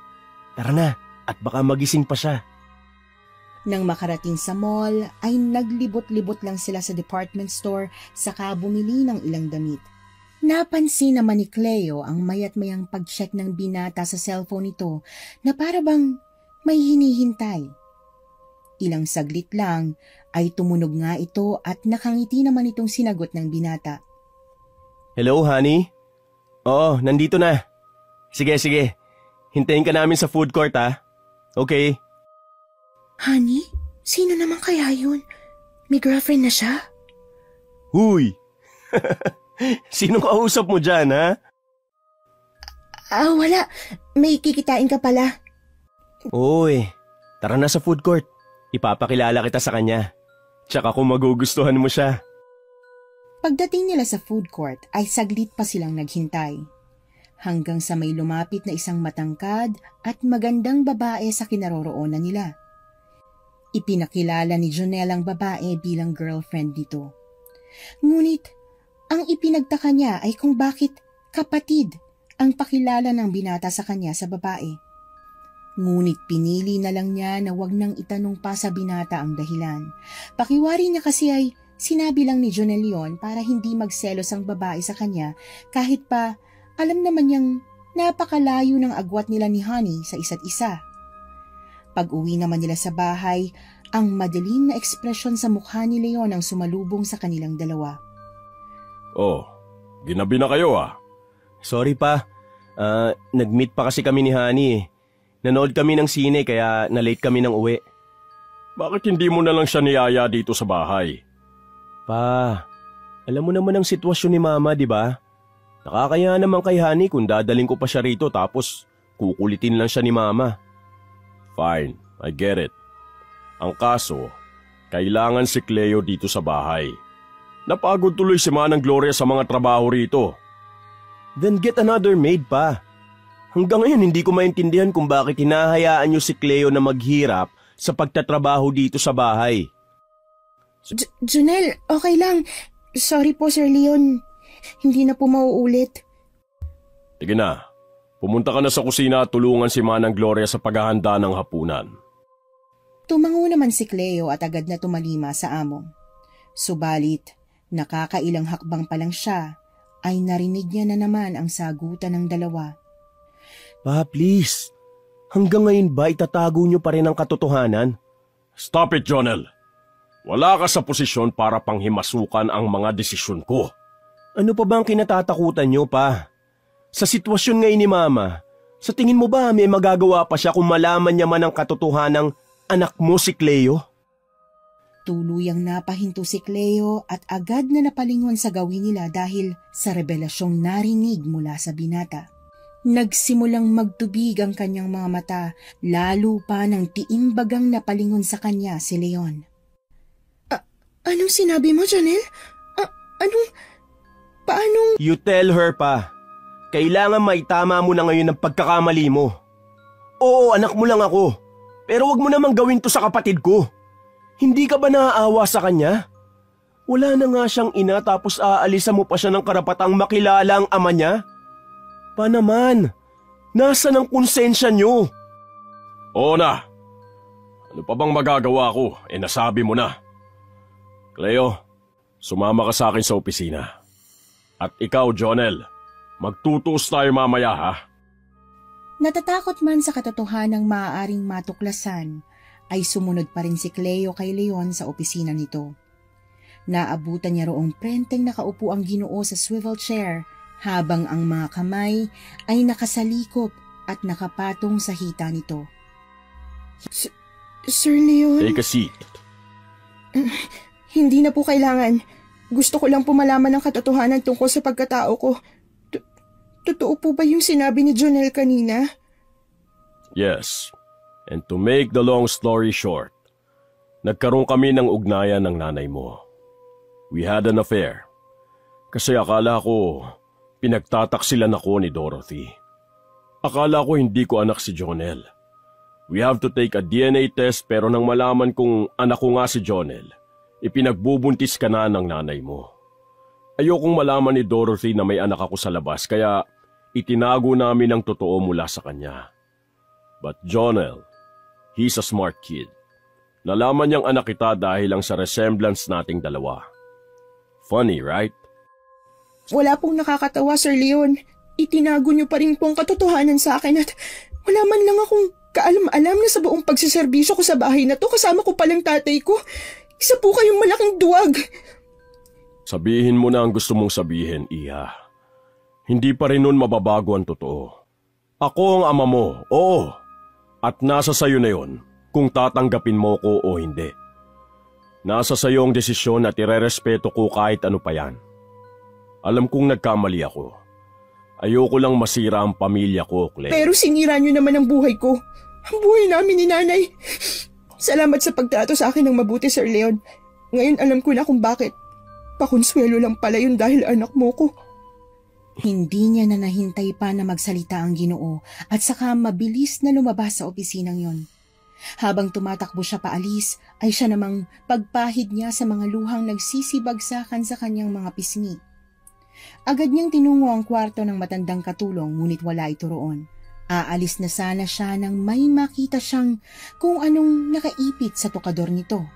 Tara na, at baka magising pa siya. Nang makarating sa mall, ay naglibot-libot lang sila sa department store saka bumili ng ilang damit. Napansin naman ni Cleo ang mayat-mayang pag-check ng binata sa cellphone nito na para bang may hinihintay. Ilang saglit lang ay tumunog nga ito at nakangiti naman itong sinagot ng binata. Hello, honey? Oo, nandito na. Sige. Hintayin ka namin sa food court ha. Okay. Honey, sino naman kaya yun? May girlfriend na siya? Huy! Sinong kausap mo dyan, ha? Wala. May kikitain ka pala. Uy, tara na sa food court. Ipapakilala kita sa kanya. Tsaka kung magugustuhan mo siya. Pagdating nila sa food court ay saglit pa silang naghintay. Hanggang sa may lumapit na isang matangkad at magandang babae sa kinaroroonan nila. Ipinakilala ni Jonel ang babae bilang girlfriend nito. Ngunit, ang ipinagtaka niya ay kung bakit kapatid ang pakilala ng binata sa kanya sa babae. Ngunit pinili na lang niya na wag nang itanong pa sa binata ang dahilan. Pakiwari niya kasi ay sinabi lang ni Jonel yon para hindi magselos ang babae sa kanya kahit pa alam naman niyang napakalayo ng agwat nila ni Honey sa isa't isa. Pag-uwi naman nila sa bahay, ang madilim na ekspresyon sa mukha ni Leon ang sumalubong sa kanilang dalawa. Oh, ginabi na kayo ah. Sorry pa, nag-meet pa kasi kami ni Honey eh. Nanood kami ng sine kaya na-late kami ng uwi. Bakit hindi mo na lang siya niyaya dito sa bahay? Pa, alam mo naman ang sitwasyon ni Mama, di ba? Nakakaya naman kay Honey kung dadaling ko pa siya rito tapos kukulitin lang siya ni Mama. Fine, I get it. Ang kaso, kailangan si Cleo dito sa bahay. Napagod tuloy si Manang Gloria sa mga trabaho rito. Then get another maid pa. Hanggang ngayon hindi ko maintindihan kung bakit hinahayaan niyo si Cleo na maghirap sa pagtatrabaho dito sa bahay. Junel, okay lang. Sorry po, Sir Leon. Hindi na po mauulit. Sige na, pumunta ka na sa kusina at tulungan si Manang Gloria sa paghahanda ng hapunan. Tumango naman si Cleo at agad na tumalima sa amo. Subalit, nakakailang hakbang pa lang siya, ay narinig niya na naman ang sagutan ng dalawa. Pa, please. Hanggang ngayon ba itatago niyo pa rin ang katotohanan? Stop it, Jonel. Wala ka sa posisyon para panghimasukan ang mga desisyon ko. Ano pa bang kinatatakutan niyo, pa? Sa sitwasyon ngayon ni Mama, sa tingin mo ba may magagawa pa siya kung malaman niya man ang katotohanang anak mo si Cleo? Tuluyang napahinto si Cleo at agad na napalingon sa gawin nila dahil sa revelasyong narinig mula sa binata. Nagsimulang magtubig ang kanyang mga mata, lalo pa nang tiimbagang napalingon sa kanya si Leon. Anong sinabi mo, Janelle? Paanong... You tell her, pa. Kailangan maitama mo na ngayon ang pagkakamali mo. Oo, anak mo lang ako. Pero wag mo namang gawin to sa kapatid ko. Hindi ka ba naaawa sa kanya? Wala na nga siyang ina tapos aalisan mo pa siya ng karapatang makilala ang ama niya? Pa naman, nasa ng konsensya niyo? Oo na. Ano pa bang magagawa ko? Nasabi mo na. Cleo, sumama ka sa akin sa opisina. At ikaw, Jonel, magtutuos tayo mamaya, ha? Natatakot man sa katotohanang maaaring matuklasan, ay sumunod pa rin si Cleo kay Leon sa opisina nito. Naabutan niya roong prenteng nakaupo ang Ginoo sa swivel chair habang ang mga kamay ay nakasalikop at nakapatong sa hita nito. Sir Leon? Take a seat. Hindi na po kailangan. Gusto ko lang po malaman ang katotohanan tungkol sa pagkatao ko. Totoo po ba yung sinabi ni Jonel kanina? Yes. And to make the long story short, nagkaroon kami ng ugnayan ng nanay mo. We had an affair. Kasi akala ko, pinagtataksilan ako ni Dorothy. Akala ko hindi ko anak si Jonel. We have to take a DNA test pero nang malaman kong anak ko nga si Jonel, ipinagbubuntis ka na ng nanay mo. Ayokong malaman ni Dorothy na may anak ako sa labas kaya itinago namin ang totoo mula sa kanya. But Jonel, he's a smart kid. Nalaman niyang anak kita dahil lang sa resemblance nating dalawa. Funny, right? Wala pong nakakatawa, Sir Leon. Itinago niyo pa rin pong katotohanan sa akin at wala man lang akong kaalam-alam na sa buong pagsiservisyo ko sa bahay na to kasama ko palang tatay ko. Isa po kayong malaking duwag. Sabihin mo na ang gusto mong sabihin, Iha. Hindi pa rin nun mababago ang totoo. Ako ang ama mo, oo. At nasa sayo na yon kung tatanggapin mo ko o hindi. Nasa sayo ang desisyon at irerespeto ko kahit ano pa yan. Alam kong nagkamali ako. Ayoko lang masira ang pamilya ko, Clay. Pero sinira niyo naman ang buhay ko. Ang buhay namin ni Nanay. Salamat sa pagtrato sa akin ng mabuti, Sir Leon. Ngayon alam ko na kung bakit. Pakonsuelo lang pala yun dahil anak mo ko. Hindi niya na nahintay pa na magsalita ang Ginoo at saka mabilis na lumabas sa opisinang yon. Habang tumatakbo siya paalis, ay siya namang pagpahid niya sa mga luhang nagsisibagsakan sa kanyang mga pisngi. Agad niyang tinungo ang kwarto ng matandang katulong ngunit wala ito roon. Aalis na sana siya nang may makita siyang kung anong nakaipit sa tokador nito.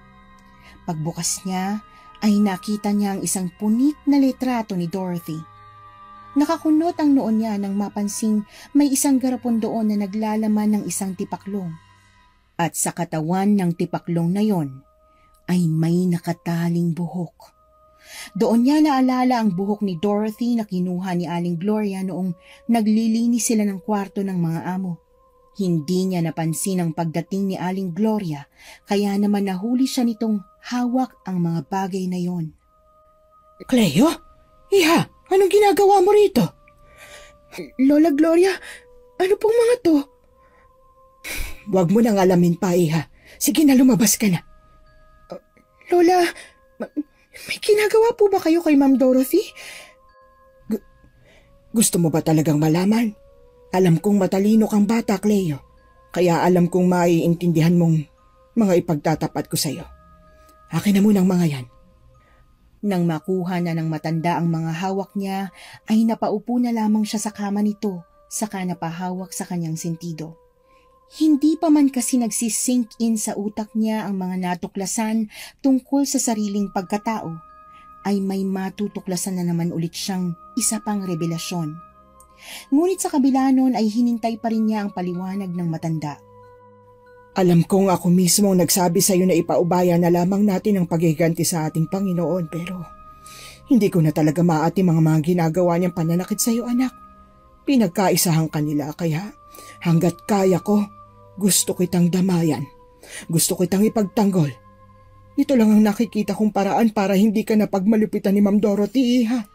Pagbukas niya, ay nakita niya ang isang punit na litrato ni Dorothy. Nakakunot ang noon niya nang mapansing may isang garapon doon na naglalaman ng isang tipaklong. At sa katawan ng tipaklong na yon ay may nakataling buhok. Doon niya naalala ang buhok ni Dorothy na kinuha ni Aling Gloria noong naglilinis sila ng kwarto ng mga amo. Hindi niya napansin ang pagdating ni Aling Gloria kaya naman nahuli siya nitong hawak ang mga bagay na yon. Cleo? Iha, anong ginagawa mo rito? Lola Gloria, ano pong mga to? Huwag mo nang alamin pa, Iha. Sige na, lumabas ka na. Lola, may ginagawa po ba kayo kay Ma'am Dorothy? Gusto mo ba talagang malaman? Alam kong matalino kang bata, Cleo. Kaya alam kong maiintindihan mong mga ipagtatapat ko sa'yo. Akin na munang mga yan. Nang makuha na ng matanda ang mga hawak niya, ay napaupo na lamang siya sa kama nito, saka napahawak sa kanyang sentido. Hindi pa man kasi nagsisink in sa utak niya ang mga natuklasan tungkol sa sariling pagkatao, ay may matutuklasan na naman ulit siyang isa pang revelasyon. Ngunit sa kabila nun ay hinintay pa rin niya ang paliwanag ng matanda. Alam kong ako mismo ang nagsabi sa iyo na ipaubaya na lamang natin ang paghiganti sa ating Panginoon, pero hindi ko na talaga maatim ang mga ginagawa niyang pananakit sa iyo, anak. Pinagkaisahan kanila, kaya hanggat kaya ko, gusto kitang damayan. Gusto kitang ipagtanggol. Ito lang ang nakikita kong paraan para hindi ka napagmalupitan ni Ma'am Dorothy, Iha.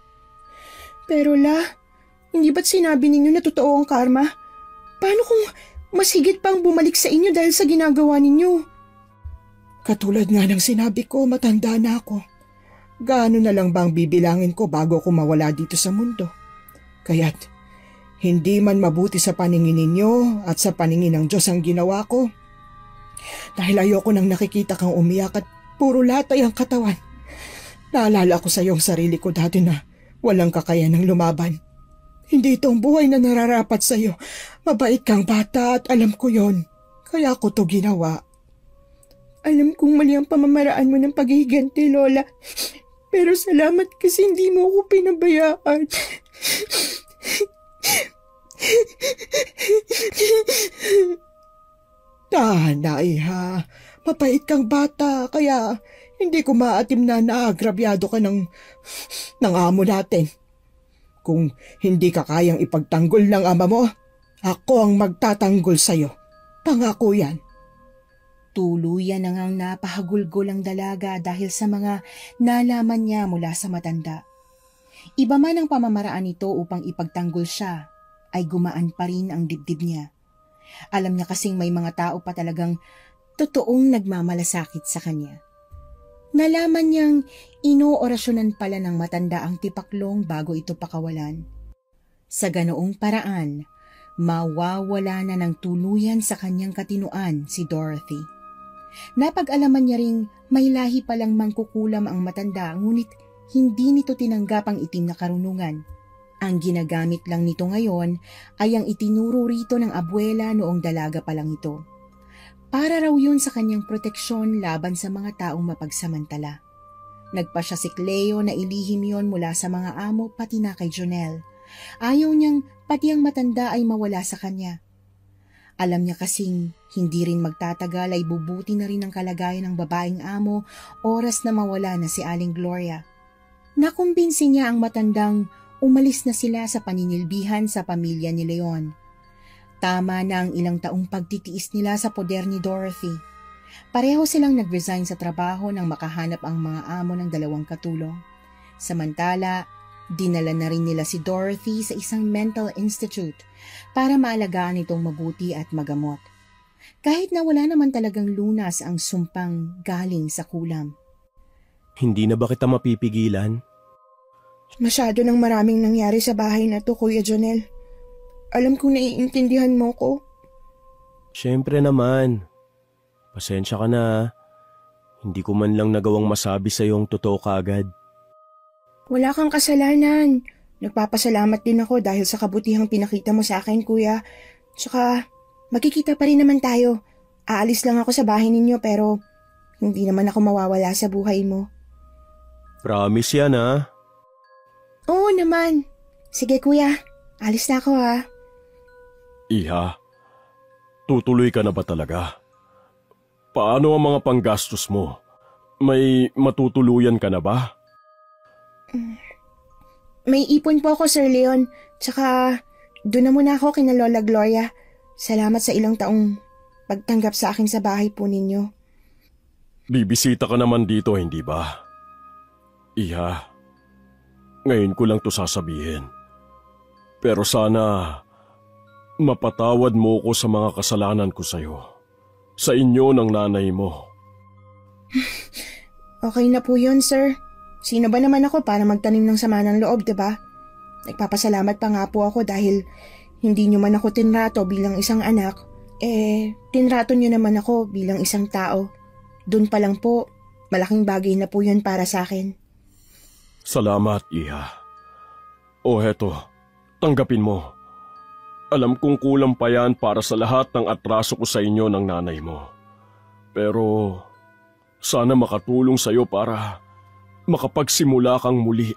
Pero hindi ba't sinabi ninyo na totoo ang karma? Paano kung mas higit pang bumalik sa inyo dahil sa ginagawa ninyo? Katulad nga ng sinabi ko, matanda na ako. Gaano na lang bang bibilangin ko bago ako mawala dito sa mundo? Kaya't hindi man mabuti sa paningin ninyo at sa paningin ng Diyos ang ginawa ko. Dahil ayoko nang nakikita kang umiyak at puro latay ang katawan. Naalala ko sa iyong sarili ko dati na walang kakayanang lumaban. Hindi itong buhay na nararapat sa iyo. Mabait kang bata at alam ko yon. Kaya ko to ginawa. Alam kong mali ang pamamaraan mo ng paghihiganti, Lola. Pero salamat kasi hindi mo ako pinabayaan. Tana, Iha. Mabait kang bata, kaya hindi ko maatim na naagrabyado ka ng amo natin. Kung hindi ka kayang ipagtanggol ng ama mo, ako ang magtatanggol sa'yo. Pangako yan. Tuluyan na ngang napahagulgol ang dalaga dahil sa mga nalaman niya mula sa matanda. Iba man ang pamamaraan nito upang ipagtanggol siya, ay gumaan pa rin ang dibdib niya. Alam niya kasing may mga tao pa talagang totoong nagmamalasakit sa kanya. Nalaman niyang inoorasyonan pala ng matanda ang tipaklong bago ito pakawalan. Sa ganoong paraan, mawawala na ng tuluyan sa kanyang katinuan si Dorothy. Napag-alaman niya ring may lahi palang mangkukulam ang matanda, ngunit hindi nito tinanggap ang itim na karunungan. Ang ginagamit lang nito ngayon ay ang itinuro rito ng abuela noong dalaga pa lang ito. Para raw yun sa kanyang proteksyon laban sa mga taong mapagsamantala. Nagpa siya si Cleo na ilihim yon mula sa mga amo pati na kay Jonelle. Ayaw niyang pati ang matanda ay mawala sa kanya. Alam niya kasing hindi rin magtatagal ay bubuti na rin ang kalagayan ng babaeng amo oras na mawala na si Aling Gloria. Nakumbinsi niya ang matandang umalis na sila sa paninilbihan sa pamilya ni Leon. Tama na ang ilang taong pagtitiis nila sa poder ni Dorothy. Pareho silang nag-resign sa trabaho nang makahanap ang mga amo ng dalawang katulong. Samantala, dinala na rin nila si Dorothy sa isang mental institute para maalagaan itong mabuti at magamot. Kahit na wala naman talagang lunas ang sumpang galing sa kulam. Hindi na ba kita mapipigilan? Masyado nang maraming nangyari sa bahay na to, Kuya Jonelle. Alam kong naiintindihan mo ko. Siyempre naman. Pasensya ka na. Hindi ko man lang nagawang masabi sa iyong totoo kaagad. Wala kang kasalanan. Nagpapasalamat din ako dahil sa kabutihang pinakita mo sa akin, Kuya. Tsaka, magkikita pa rin naman tayo. Aalis lang ako sa bahay ninyo pero hindi naman ako mawawala sa buhay mo. Promise yan, ha? Oo naman. Sige, Kuya. Alis na ako, ha. Iha, tutuloy ka na ba talaga? Paano ang mga panggastos mo? May matutuluyan ka na ba? May ipon po ako, Sir Leon. Tsaka, doon na muna ako kina Lola Gloria. Salamat sa ilang taong pagtanggap sa akin sa bahay po ninyo. Bibisita ka naman dito, hindi ba? Iha, ngayon ko lang to sasabihin. Pero sana mapatawad mo ko sa mga kasalanan ko sa'yo. sa inyo ng nanay mo. Okay na po yun, sir. Sino ba naman ako para magtanim ng sama ng loob, diba? Nagpapasalamat pa nga po ako dahil hindi nyo man ako tinrato bilang isang anak, tinrato nyo naman ako bilang isang tao. Doon pa lang po, malaking bagay na po yun para sa akin. Salamat, Iha. O heto, tanggapin mo. Alam kong kulang pa yan para sa lahat ng atraso ko sa inyo ng nanay mo. Pero sana makatulong sa'yo para makapagsimula kang muli.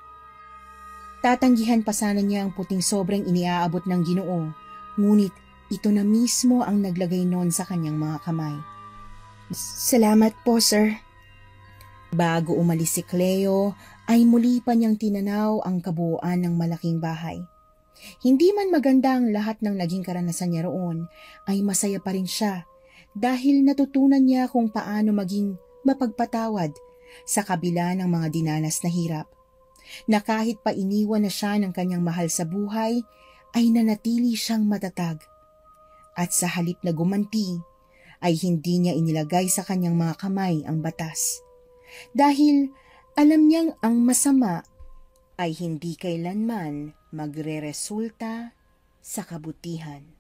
Tatanggihan pa sana niya ang puting sobrang iniaabot ng Ginoo, ngunit ito na mismo ang naglagay noon sa kanyang mga kamay. Salamat po, sir. Bago umalis si Cleo, ay muli pa niyang tinanaw ang kabuuan ng malaking bahay. Hindi man maganda ang lahat ng naging karanasan niya roon, ay masaya pa rin siya dahil natutunan niya kung paano maging mapagpatawad sa kabila ng mga dinanas na hirap. Na kahit pa iniwan na siya ng kanyang mahal sa buhay, ay nanatili siyang matatag. At sa halip na gumanti, ay hindi niya inilagay sa kanyang mga kamay ang batas. Dahil alam niyang ang masama ay hindi kailanman magreresulta sa kabutihan.